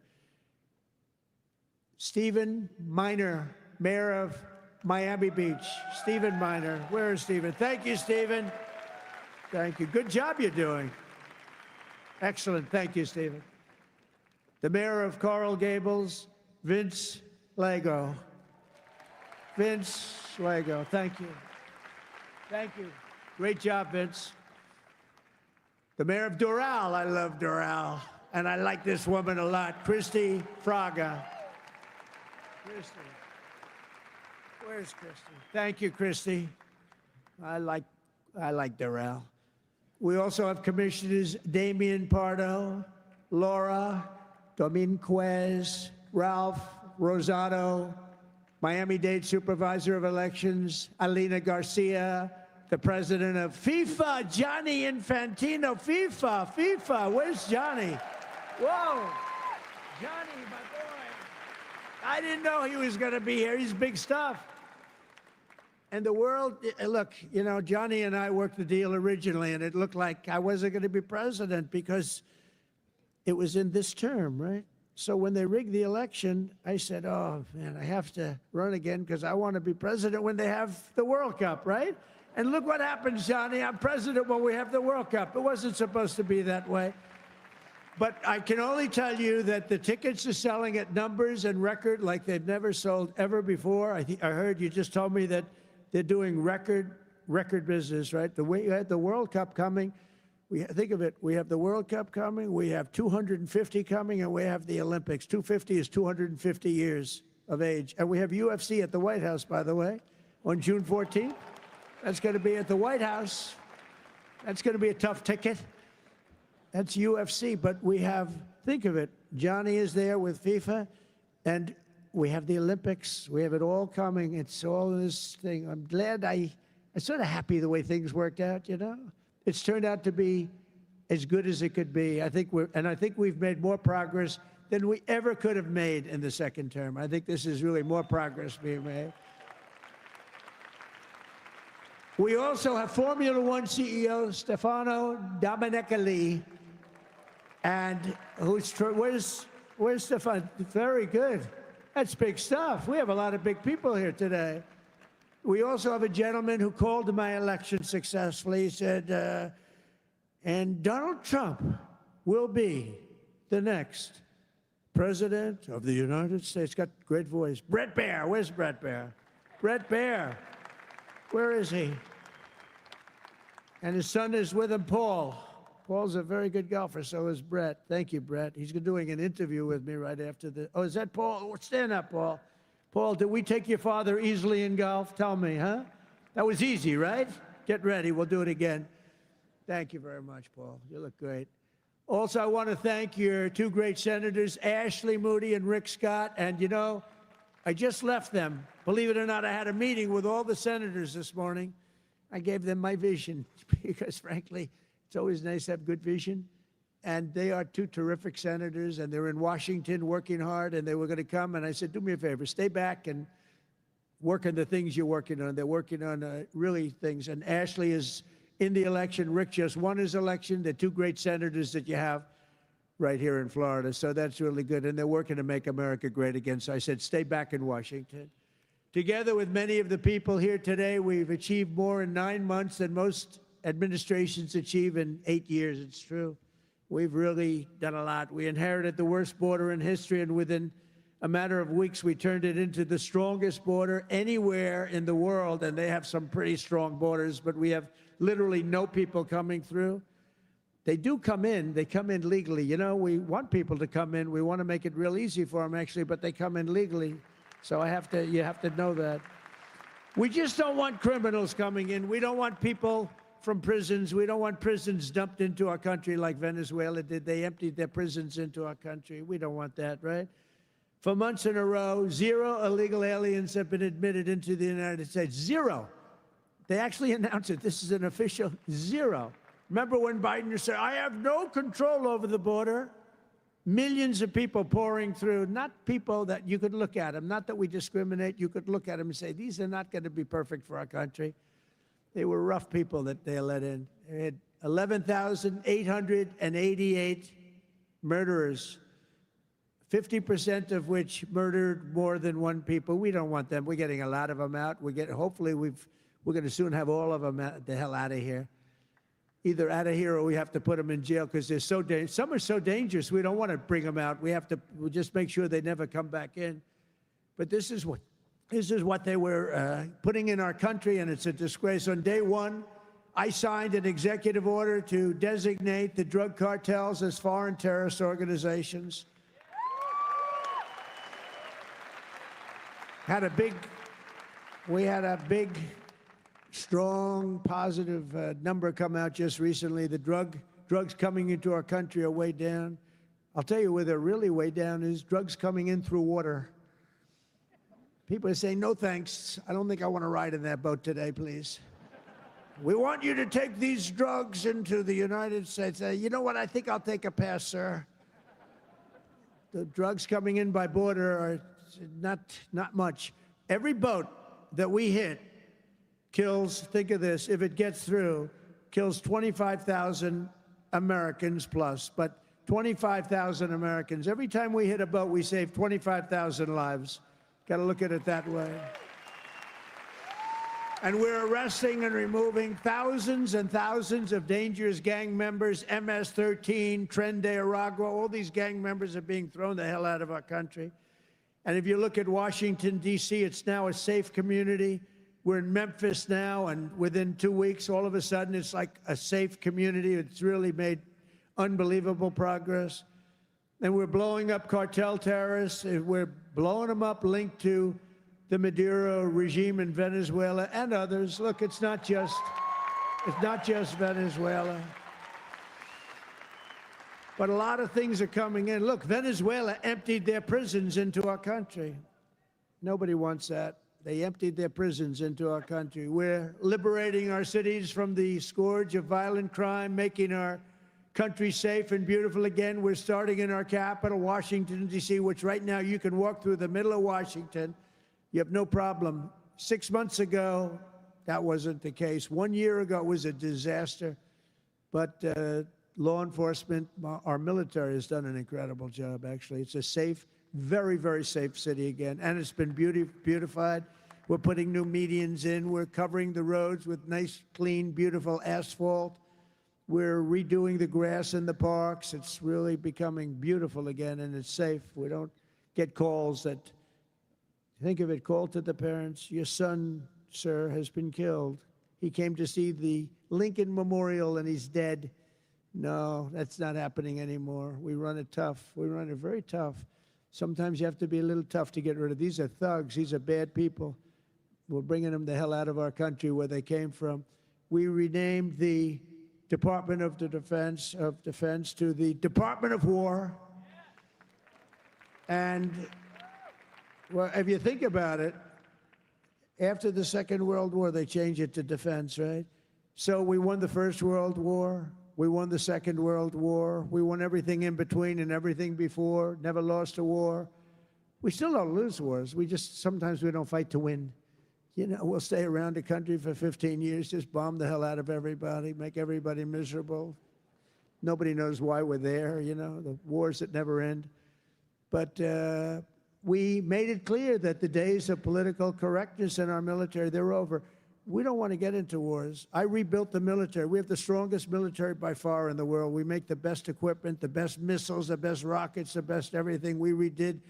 Stephen Miner, Mayor of Miami Beach. Stephen Miner. Where is Stephen? Thank you, Stephen. Thank you. Good job you're doing. Excellent. Thank you, Stephen. The mayor of Coral Gables, Vince Lago. Vince Lago, thank you. Thank you. Great job, Vince. The mayor of Doral, I love Doral. And I like this woman a lot, Christy Fraga. Christy. Where's Christy? Thank you, Christy. I like Doral. We also have Commissioners Damian Pardo, Laura Dominguez, Ralph Rosado, Miami-Dade Supervisor of Elections, Alina Garcia, the President of FIFA, Gianni Infantino. FIFA, where's Johnny? Whoa, Johnny, my boy. I didn't know he was going to be here. He's big stuff. And the world, look, Johnny and I worked the deal originally, and it looked like I wasn't going to be president because it was in this term, right? So when they rigged the election, I said, oh, man, I have to run again because I want to be president when they have the World Cup, right? And look what happens, Johnny. I'm president when we have the World Cup. It wasn't supposed to be that way. But I can only tell you that the tickets are selling at numbers and record like they've never sold ever before. I heard you just told me that they're doing record business, right? The way you had the World Cup coming, think of it, we have the World Cup coming, we have 250 coming, and we have the Olympics. 250 is 250 years of age. And we have UFC at the White House, by the way, on June 14th. That's going to be at the White House. That's going to be a tough ticket. That's UFC, but we have think of it. Johnny is there with FIFA, and we have the Olympics. We have it all coming. It's all this thing. I'm glad I'm sort of happy the way things worked out, you know? It's turned out to be as good as it could be. I think we've made more progress than we ever could have made in the second term. I think this is really more progress being made. We also have Formula One CEO Stefano Domenicali, and where's Stefano? Very good. That's big stuff. We have a lot of big people here today. We also have a gentleman who called my election successfully. He said, and Donald Trump will be the next president of the United States. Got a great voice. Brett Baer. Where's Brett Baer? Brett Baer. Where is he? And his son is with him, Paul. Paul's a very good golfer, so is Brett. Thank you, Brett. He's doing an interview with me right after the... Oh, is that Paul? Oh, stand up, Paul. Paul, did we take your father easily in golf? Tell me, huh? That was easy, right? Get ready. We'll do it again. Thank you very much, Paul. You look great. Also, I want to thank your two great senators, Ashley Moody and Rick Scott. And, you know, I just left them. Believe it or not, I had a meeting with all the senators this morning. I gave them my vision because, frankly, it's always nice to have good vision. And they are two terrific senators, and they're in Washington working hard, and they were going to come. And I said, do me a favor, stay back and work on the things you're working on. They're working on really things. And Ashley is in the election. Rick just won his election. They're two great senators that you have right here in Florida. So that's really good. And they're working to make America great again. So I said, stay back in Washington. Together with many of the people here today, we've achieved more in 9 months than most administrations achieve in 8 years. It's true. We've really done a lot. We inherited the worst border in history, and within a matter of weeks, we turned it into the strongest border anywhere in the world, and they have some pretty strong borders, but we have literally no people coming through. They do come in. They come in legally. You know, we want people to come in. We want to make it real easy for them, actually, but they come in legally. So you have to know that. We just don't want criminals coming in. We don't want people from prisons. We don't want prisons dumped into our country like Venezuela did. They emptied their prisons into our country. We don't want that, right? For months in a row, 0 illegal aliens have been admitted into the United States. 0. They actually announced it. This is an official 0. Remember when Biden said, I have no control over the border? Millions of people pouring through, not people that you could look at them, not that we discriminate. You could look at them and say, these are not going to be perfect for our country. They were rough people that they let in. They had 11,888 murderers, 50% of which murdered more than one people. We don't want them. We're getting a lot of them out. Hopefully, we're going to soon have all of them the hell out of here. Either out of here or we have to put them in jail because they're so dangerous. Some are so dangerous, we don't want to bring them out. We'll just make sure they never come back in. But this is what they were putting in our country, and it's a disgrace. On day one, I signed an executive order to designate the drug cartels as foreign terrorist organizations. We had a big, strong, positive number come out just recently. The drugs coming into our country are way down. I'll tell you where they're really way down is drugs coming in through water. People are saying, no thanks. I don't think I want to ride in that boat today, please. We want you to take these drugs into the United States. You know what? I think I'll take a pass, sir. The drugs coming in by border are not much. Every boat that we hit kills, think of this, if it gets through, kills 25,000 Americans plus, but 25,000 Americans. Every time we hit a boat, we save 25,000 lives. Got to look at it that way. And we're arresting and removing thousands and thousands of dangerous gang members, MS-13, Tren de Aragua, all these gang members are being thrown the hell out of our country. And if you look at Washington, D.C., it's now a safe community. We're in Memphis now, and within 2 weeks, all of a sudden, it's like a safe community. It's really made unbelievable progress. And we're blowing up cartel terrorists. We're blowing them up linked to the Maduro regime in Venezuela and others. Look, it's not just Venezuela. But a lot of things are coming in. Look, Venezuela emptied their prisons into our country. Nobody wants that. They emptied their prisons into our country. We're liberating our cities from the scourge of violent crime, making our country safe and beautiful again. We're starting in our capital, Washington, D.C., which right now you can walk through the middle of Washington. You have no problem. 6 months ago, that wasn't the case. 1 year ago, it was a disaster. But law enforcement, our military has done an incredible job, actually. It's a safe, very, very safe city again. And it's been beautified. We're putting new medians in. We're covering the roads with nice, clean, beautiful asphalt. We're redoing the grass in the parks. It's really becoming beautiful again, and it's safe. We don't get calls that, think of it, call to the parents, your son, sir, has been killed. He came to see the Lincoln Memorial, and he's dead. No, that's not happening anymore. We run it tough. We run it very tough. Sometimes you have to be a little tough to get rid of. These are thugs. These are bad people. We're bringing them the hell out of our country where they came from. We renamed the Department of Defense to the Department of War. And, well, if you think about it, after the Second World War, they changed it to defense, right? So we won the First World War. We won the Second World War. We won everything in between and everything before, never lost a war. We still don't lose wars. Sometimes we don't fight to win. You know, we'll stay around the country for 15 years, just bomb the hell out of everybody, make everybody miserable. Nobody knows why we're there, you know, the wars that never end. But we made it clear that the days of political correctness in our military, they're over. We don't want to get into wars. I rebuilt the military. We have the strongest military by far in the world. We make the best equipment, the best missiles, the best rockets, the best everything. We redid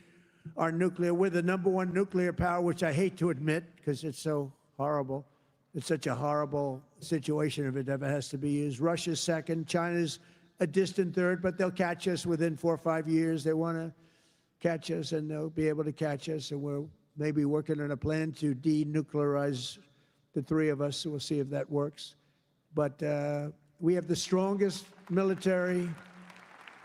our nuclear. We're the #1 nuclear power, which I hate to admit because it's so horrible. It's such a horrible situation if it ever has to be used. Russia's second. China's a distant third, but they'll catch us within 4 or 5 years. They want to catch us, and they'll be able to catch us. And we're maybe working on a plan to denuclearize the three of us, so we'll see if that works. But we have the strongest military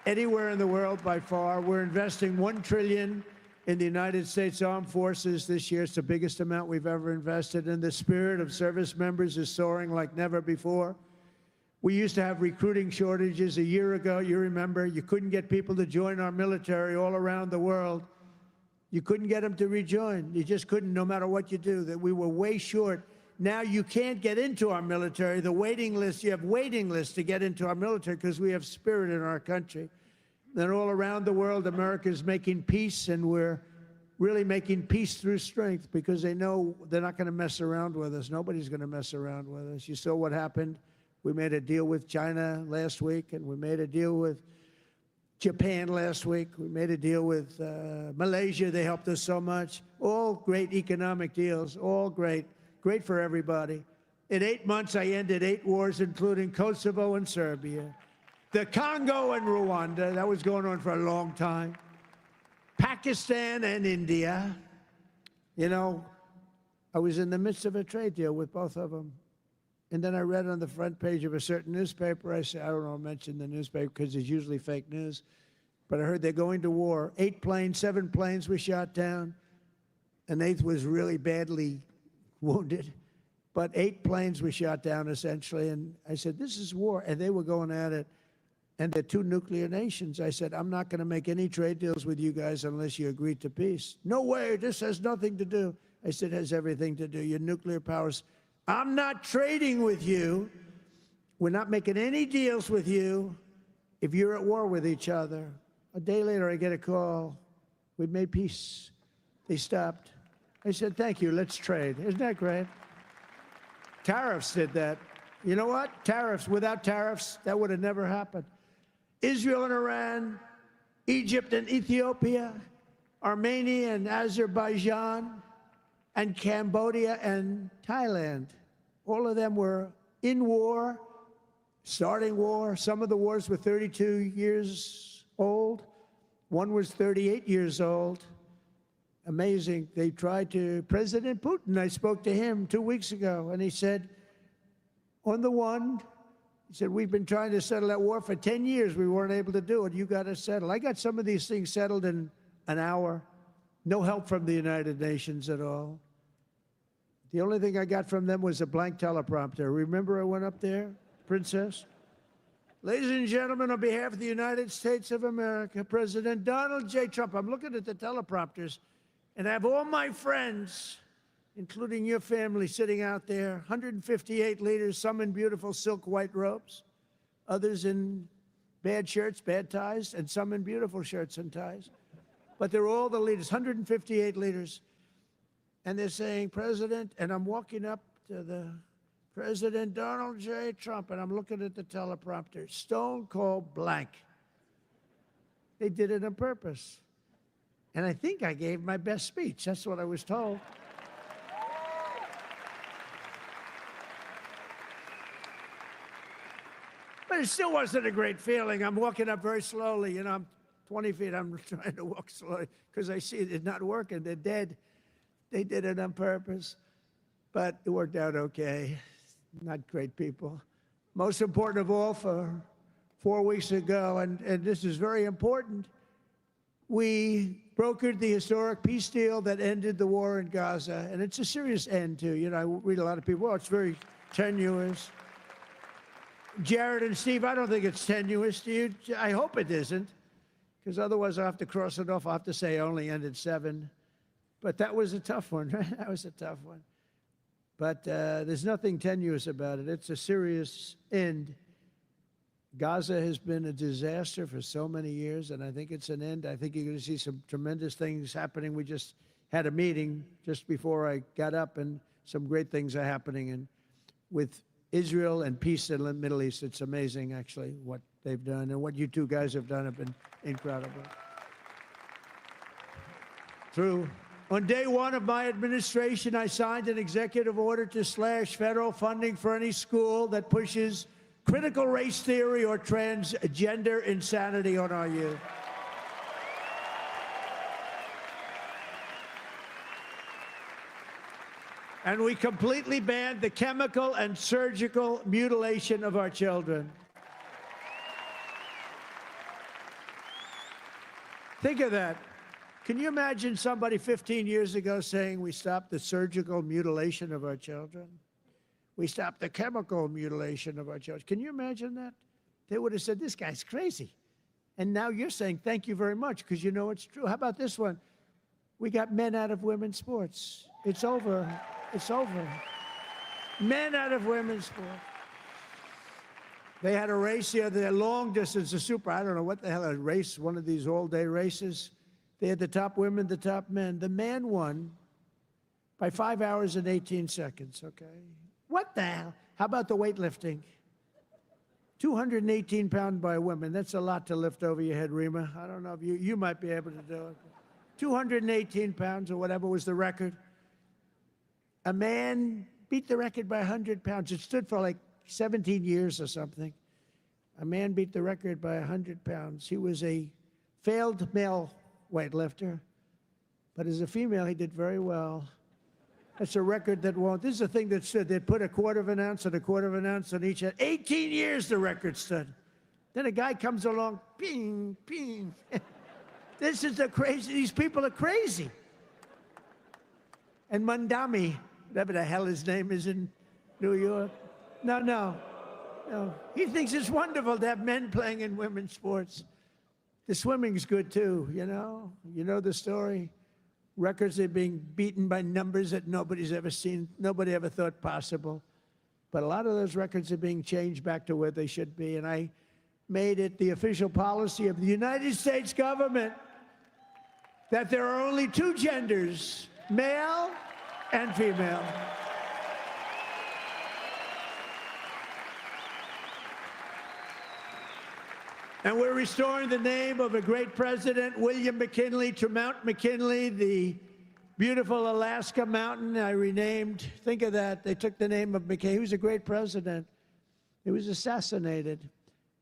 anywhere in the world by far. We're investing $1 trillion in the United States Armed Forces this year. It's the biggest amount we've ever invested, and the spirit of service members is soaring like never before. We used to have recruiting shortages a year ago. You remember, you couldn't get people to join our military all around the world. You couldn't get them to rejoin. You just couldn't, no matter what you do. That we were way short. Now you can't get into our military. The waiting list, you have waiting lists to get into our military because we have spirit in our country. And all around the world, America is making peace, and we're really making peace through strength because they know they're not going to mess around with us. Nobody's going to mess around with us. You saw what happened. We made a deal with China last week, and we made a deal with Japan last week. We made a deal with Malaysia. They helped us so much. All great economic deals, all great. Great for everybody. In 8 months, I ended 8 wars, including Kosovo and Serbia, the Congo and Rwanda. That was going on for a long time. Pakistan and India. You know, I was in the midst of a trade deal with both of them. And then I read on the front page of a certain newspaper, I said, I don't know, mention the newspaper because it's usually fake news. But I heard they're going to war. 7 planes were shot down. An 8th was really badly wounded. But 8 planes were shot down, essentially. And I said, this is war. And they were going at it. And they're 2 nuclear nations. I said, I'm not going to make any trade deals with you guys unless you agree to peace. No way, this has nothing to do. I said, it has everything to do. Your nuclear powers. I'm not trading with you. We're not making any deals with you if you're at war with each other. A day later, I get a call. We've made peace. They stopped. I said, thank you, let's trade. Isn't that great? Tariffs did that. You know what? Tariffs. Without tariffs, that would have never happened. Israel and Iran, Egypt and Ethiopia, Armenia and Azerbaijan, and Cambodia and Thailand. All of them were in war, starting war. Some of the wars were 32 years old. One was 38 years old. Amazing. They tried to, President Putin, I spoke to him 2 weeks ago, and he said, on the one, He said, we've been trying to settle that war for 10 years. We weren't able to do it. You got to settle. I got some of these things settled in an hour. No help from the United Nations at all. The only thing I got from them was a blank teleprompter. Remember I went up there, Princess? Ladies and gentlemen, on behalf of the United States of America, President Donald J. Trump, I'm looking at the teleprompters, and I have all my friends, including your family, sitting out there, 158 leaders, some in beautiful silk white robes, others in bad shirts, bad ties, and some in beautiful shirts and ties. But they're all the leaders, 158 leaders. And they're saying, President, and I'm walking up to the President Donald J. Trump, and I'm looking at the teleprompter, stone cold blank. They did it on purpose. And I think I gave my best speech. That's what I was told. But it still wasn't a great feeling. I'm walking up very slowly. You know, I'm 20 feet. I'm trying to walk slowly because I see it's not working. They're dead. They did it on purpose. But it worked out okay. Not great people. Most important of all, for 4 weeks ago, and this is very important, we brokered the historic peace deal that ended the war in Gaza. And it's a serious end, too. You know, I read a lot of people, oh, it's very tenuous. Jared and Steve, I don't think it's tenuous. Do you? I hope it isn't, because otherwise I'll have to cross it off. I'll have to say only ended 7. But that was a tough one, right? That was a tough one. But there's nothing tenuous about it. It's a serious end. Gaza has been a disaster for so many years, and I think it's an end. I think you're going to see some tremendous things happening. We just had a meeting just before I got up, and some great things are happening. And with Israel and peace in the Middle East, it's amazing, actually, what they've done. And what you two guys have done have been incredible. On day 1 of my administration, I signed an executive order to slash federal funding for any school that pushes critical race theory or transgender insanity on our youth. And we completely banned the chemical and surgical mutilation of our children. Think of that. Can you imagine somebody 15 years ago saying we stopped the surgical mutilation of our children? We stopped the chemical mutilation of our children. Can you imagine that? They would have said, this guy's crazy. And now you're saying, thank you very much, because you know it's true. How about this one? We got men out of women's sports. It's over. It's over. Men out of women's sports. They had a race the other day, long distance, a super, I don't know what the hell, a race, one of these all-day races. They had the top women, the top men. The man won by 5 hours and 18 seconds, okay? What the hell? How about the weightlifting? 218 pounds by women. That's a lot to lift over your head, Rima. I don't know if you might be able to do it. 218 pounds or whatever was the record. A man beat the record by 100 pounds. It stood for like 17 years or something. A man beat the record by 100 pounds. He was a failed male weightlifter, but as a female, he did very well. That's a record that won't. This is a thing that stood. They'd put a quarter of an ounce and a quarter of an ounce on each head. 18 years the record stood. Then a guy comes along, ping, ping. This is the crazy. These people are crazy. And Mandami, whatever the hell his name is in New York. No. He thinks it's wonderful to have men playing in women's sports. The swimming's good, too, you know? You know the story? Records are being beaten by numbers that nobody's ever seen, nobody ever thought possible. But a lot of those records are being changed back to where they should be, and I made it the official policy of the United States government that there are only 2 genders, male and female. And we're restoring the name of a great president, William McKinley, to Mount McKinley, the beautiful Alaska mountain I renamed. Think of that. They took the name of McKinley. He was a great president. He was assassinated.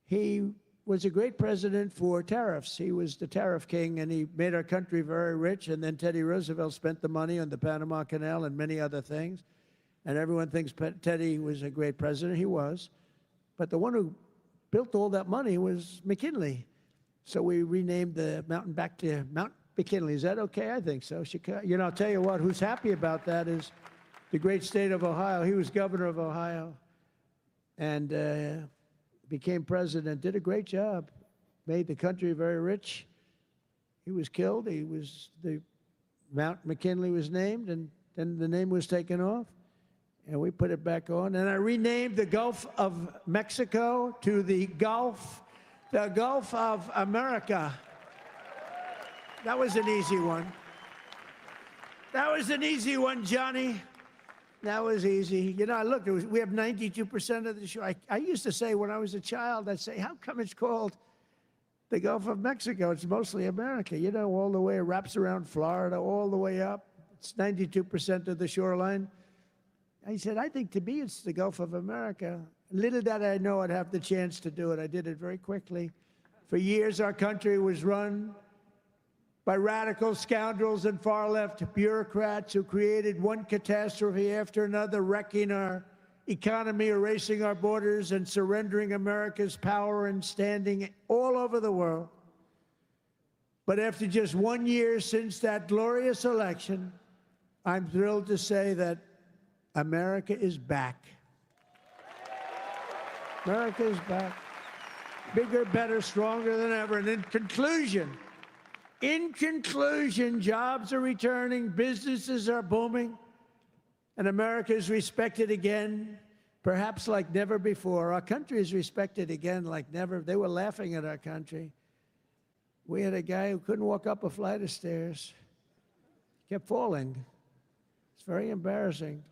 He was a great president for tariffs. He was the tariff king, and he made our country very rich. And then Teddy Roosevelt spent the money on the Panama Canal and many other things. And everyone thinks Teddy was a great president. He was. But the one who built all that money was McKinley. So we renamed the mountain back to Mount McKinley. Is that okay? I think so. You know, I'll tell you what, who's happy about that is the great state of Ohio. He was governor of Ohio and became president, did a great job, made the country very rich. He was killed. Mount McKinley was named, and then the name was taken off, and we put it back on. And I renamed the Gulf of Mexico to the Gulf of America. That was an easy one. That was an easy one, Johnny. That was easy. You know, look, we have 92% of the shore. I used to say when I was a child, I'd say, how come it's called the Gulf of Mexico? It's mostly America. You know, all the way, it wraps around Florida, all the way up. It's 92% of the shoreline. I said, I think to me it's the Gulf of America. Little did I know I'd have the chance to do it. I did it very quickly. For years, our country was run by radical scoundrels and far-left bureaucrats who created one catastrophe after another, wrecking our economy, erasing our borders, and surrendering America's power and standing all over the world. But after just 1 year since that glorious election, I'm thrilled to say that America is back. America is back. Bigger, better, stronger than ever. And in conclusion, jobs are returning, businesses are booming, and America is respected again, perhaps like never before. Our country is respected again like never. They were laughing at our country. We had a guy who couldn't walk up a flight of stairs, kept falling. It's very embarrassing.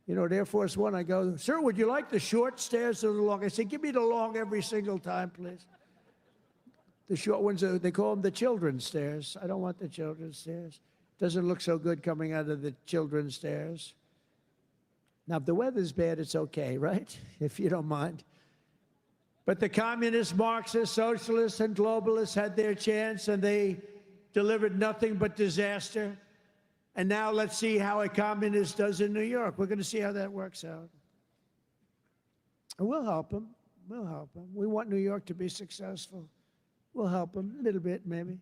You know, at Air Force One, I go, sir, would you like the short stairs or the long? I say, give me the long every single time, please. The short ones, they call them the children's stairs. I don't want the children's stairs. Doesn't look so good coming out of the children's stairs. Now, if the weather's bad, it's okay, right? If you don't mind. But the communists, Marxists, socialists, and globalists had their chance, and they delivered nothing but disaster. And now let's see how a communist does in New York. We're going to see how that works out. And we'll help them. We'll help them. We want New York to be successful. We'll help them a little bit, maybe.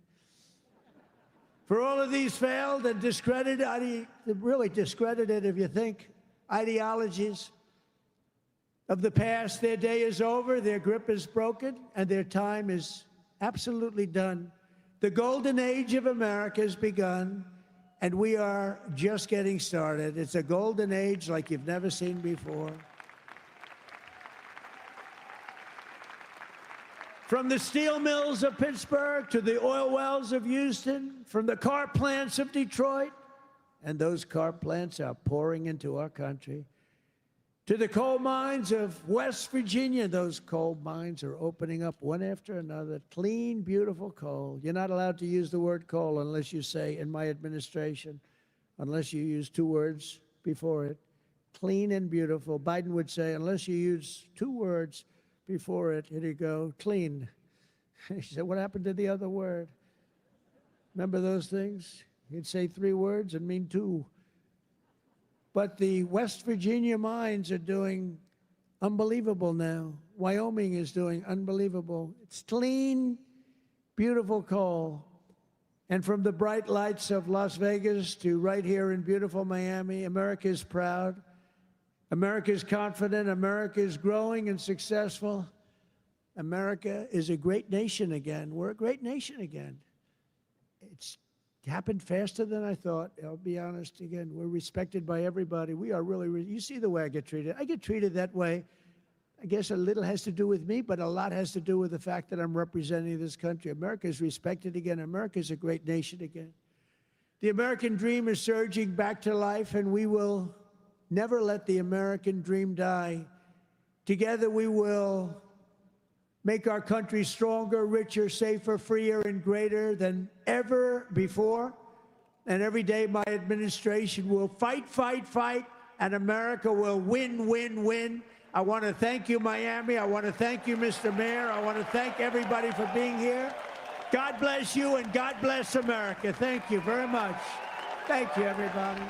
For all of these failed and discredited, really discredited, if you think, ideologies of the past, their day is over, their grip is broken, and their time is absolutely done. The golden age of America has begun, and we are just getting started. It's a golden age like you've never seen before. From the steel mills of Pittsburgh to the oil wells of Houston, from the car plants of Detroit, and those car plants are pouring into our country, to the coal mines of West Virginia. Those coal mines are opening up one after another. Clean, beautiful coal. You're not allowed to use the word coal unless you say, in my administration, unless you use 2 words before it. Clean and beautiful. Biden would say, unless you use 2 words before it, here you go, clean. He said, what happened to the other word? Remember those things? He'd say 3 words and mean 2. But the West Virginia mines are doing unbelievable now. Wyoming is doing unbelievable. It's clean, beautiful coal. And from the bright lights of Las Vegas to right here in beautiful Miami, America is proud. America is confident. America is growing and successful. America is a great nation again. We're a great nation again. It's happened faster than I thought. I'll be honest again. We're respected by everybody. We are really, you see the way I get treated. I get treated that way. I guess a little has to do with me, but a lot has to do with the fact that I'm representing this country. America is respected again. America is a great nation again. The American dream is surging back to life, and we will never let the American dream die. Together we will make our country stronger, richer, safer, freer, and greater than ever before. And every day my administration will fight, fight, fight, and America will win, win, win. I want to thank you, Miami. I want to thank you, Mr. Mayor. I want to thank everybody for being here. God bless you, and God bless America. Thank you very much. Thank you, everybody.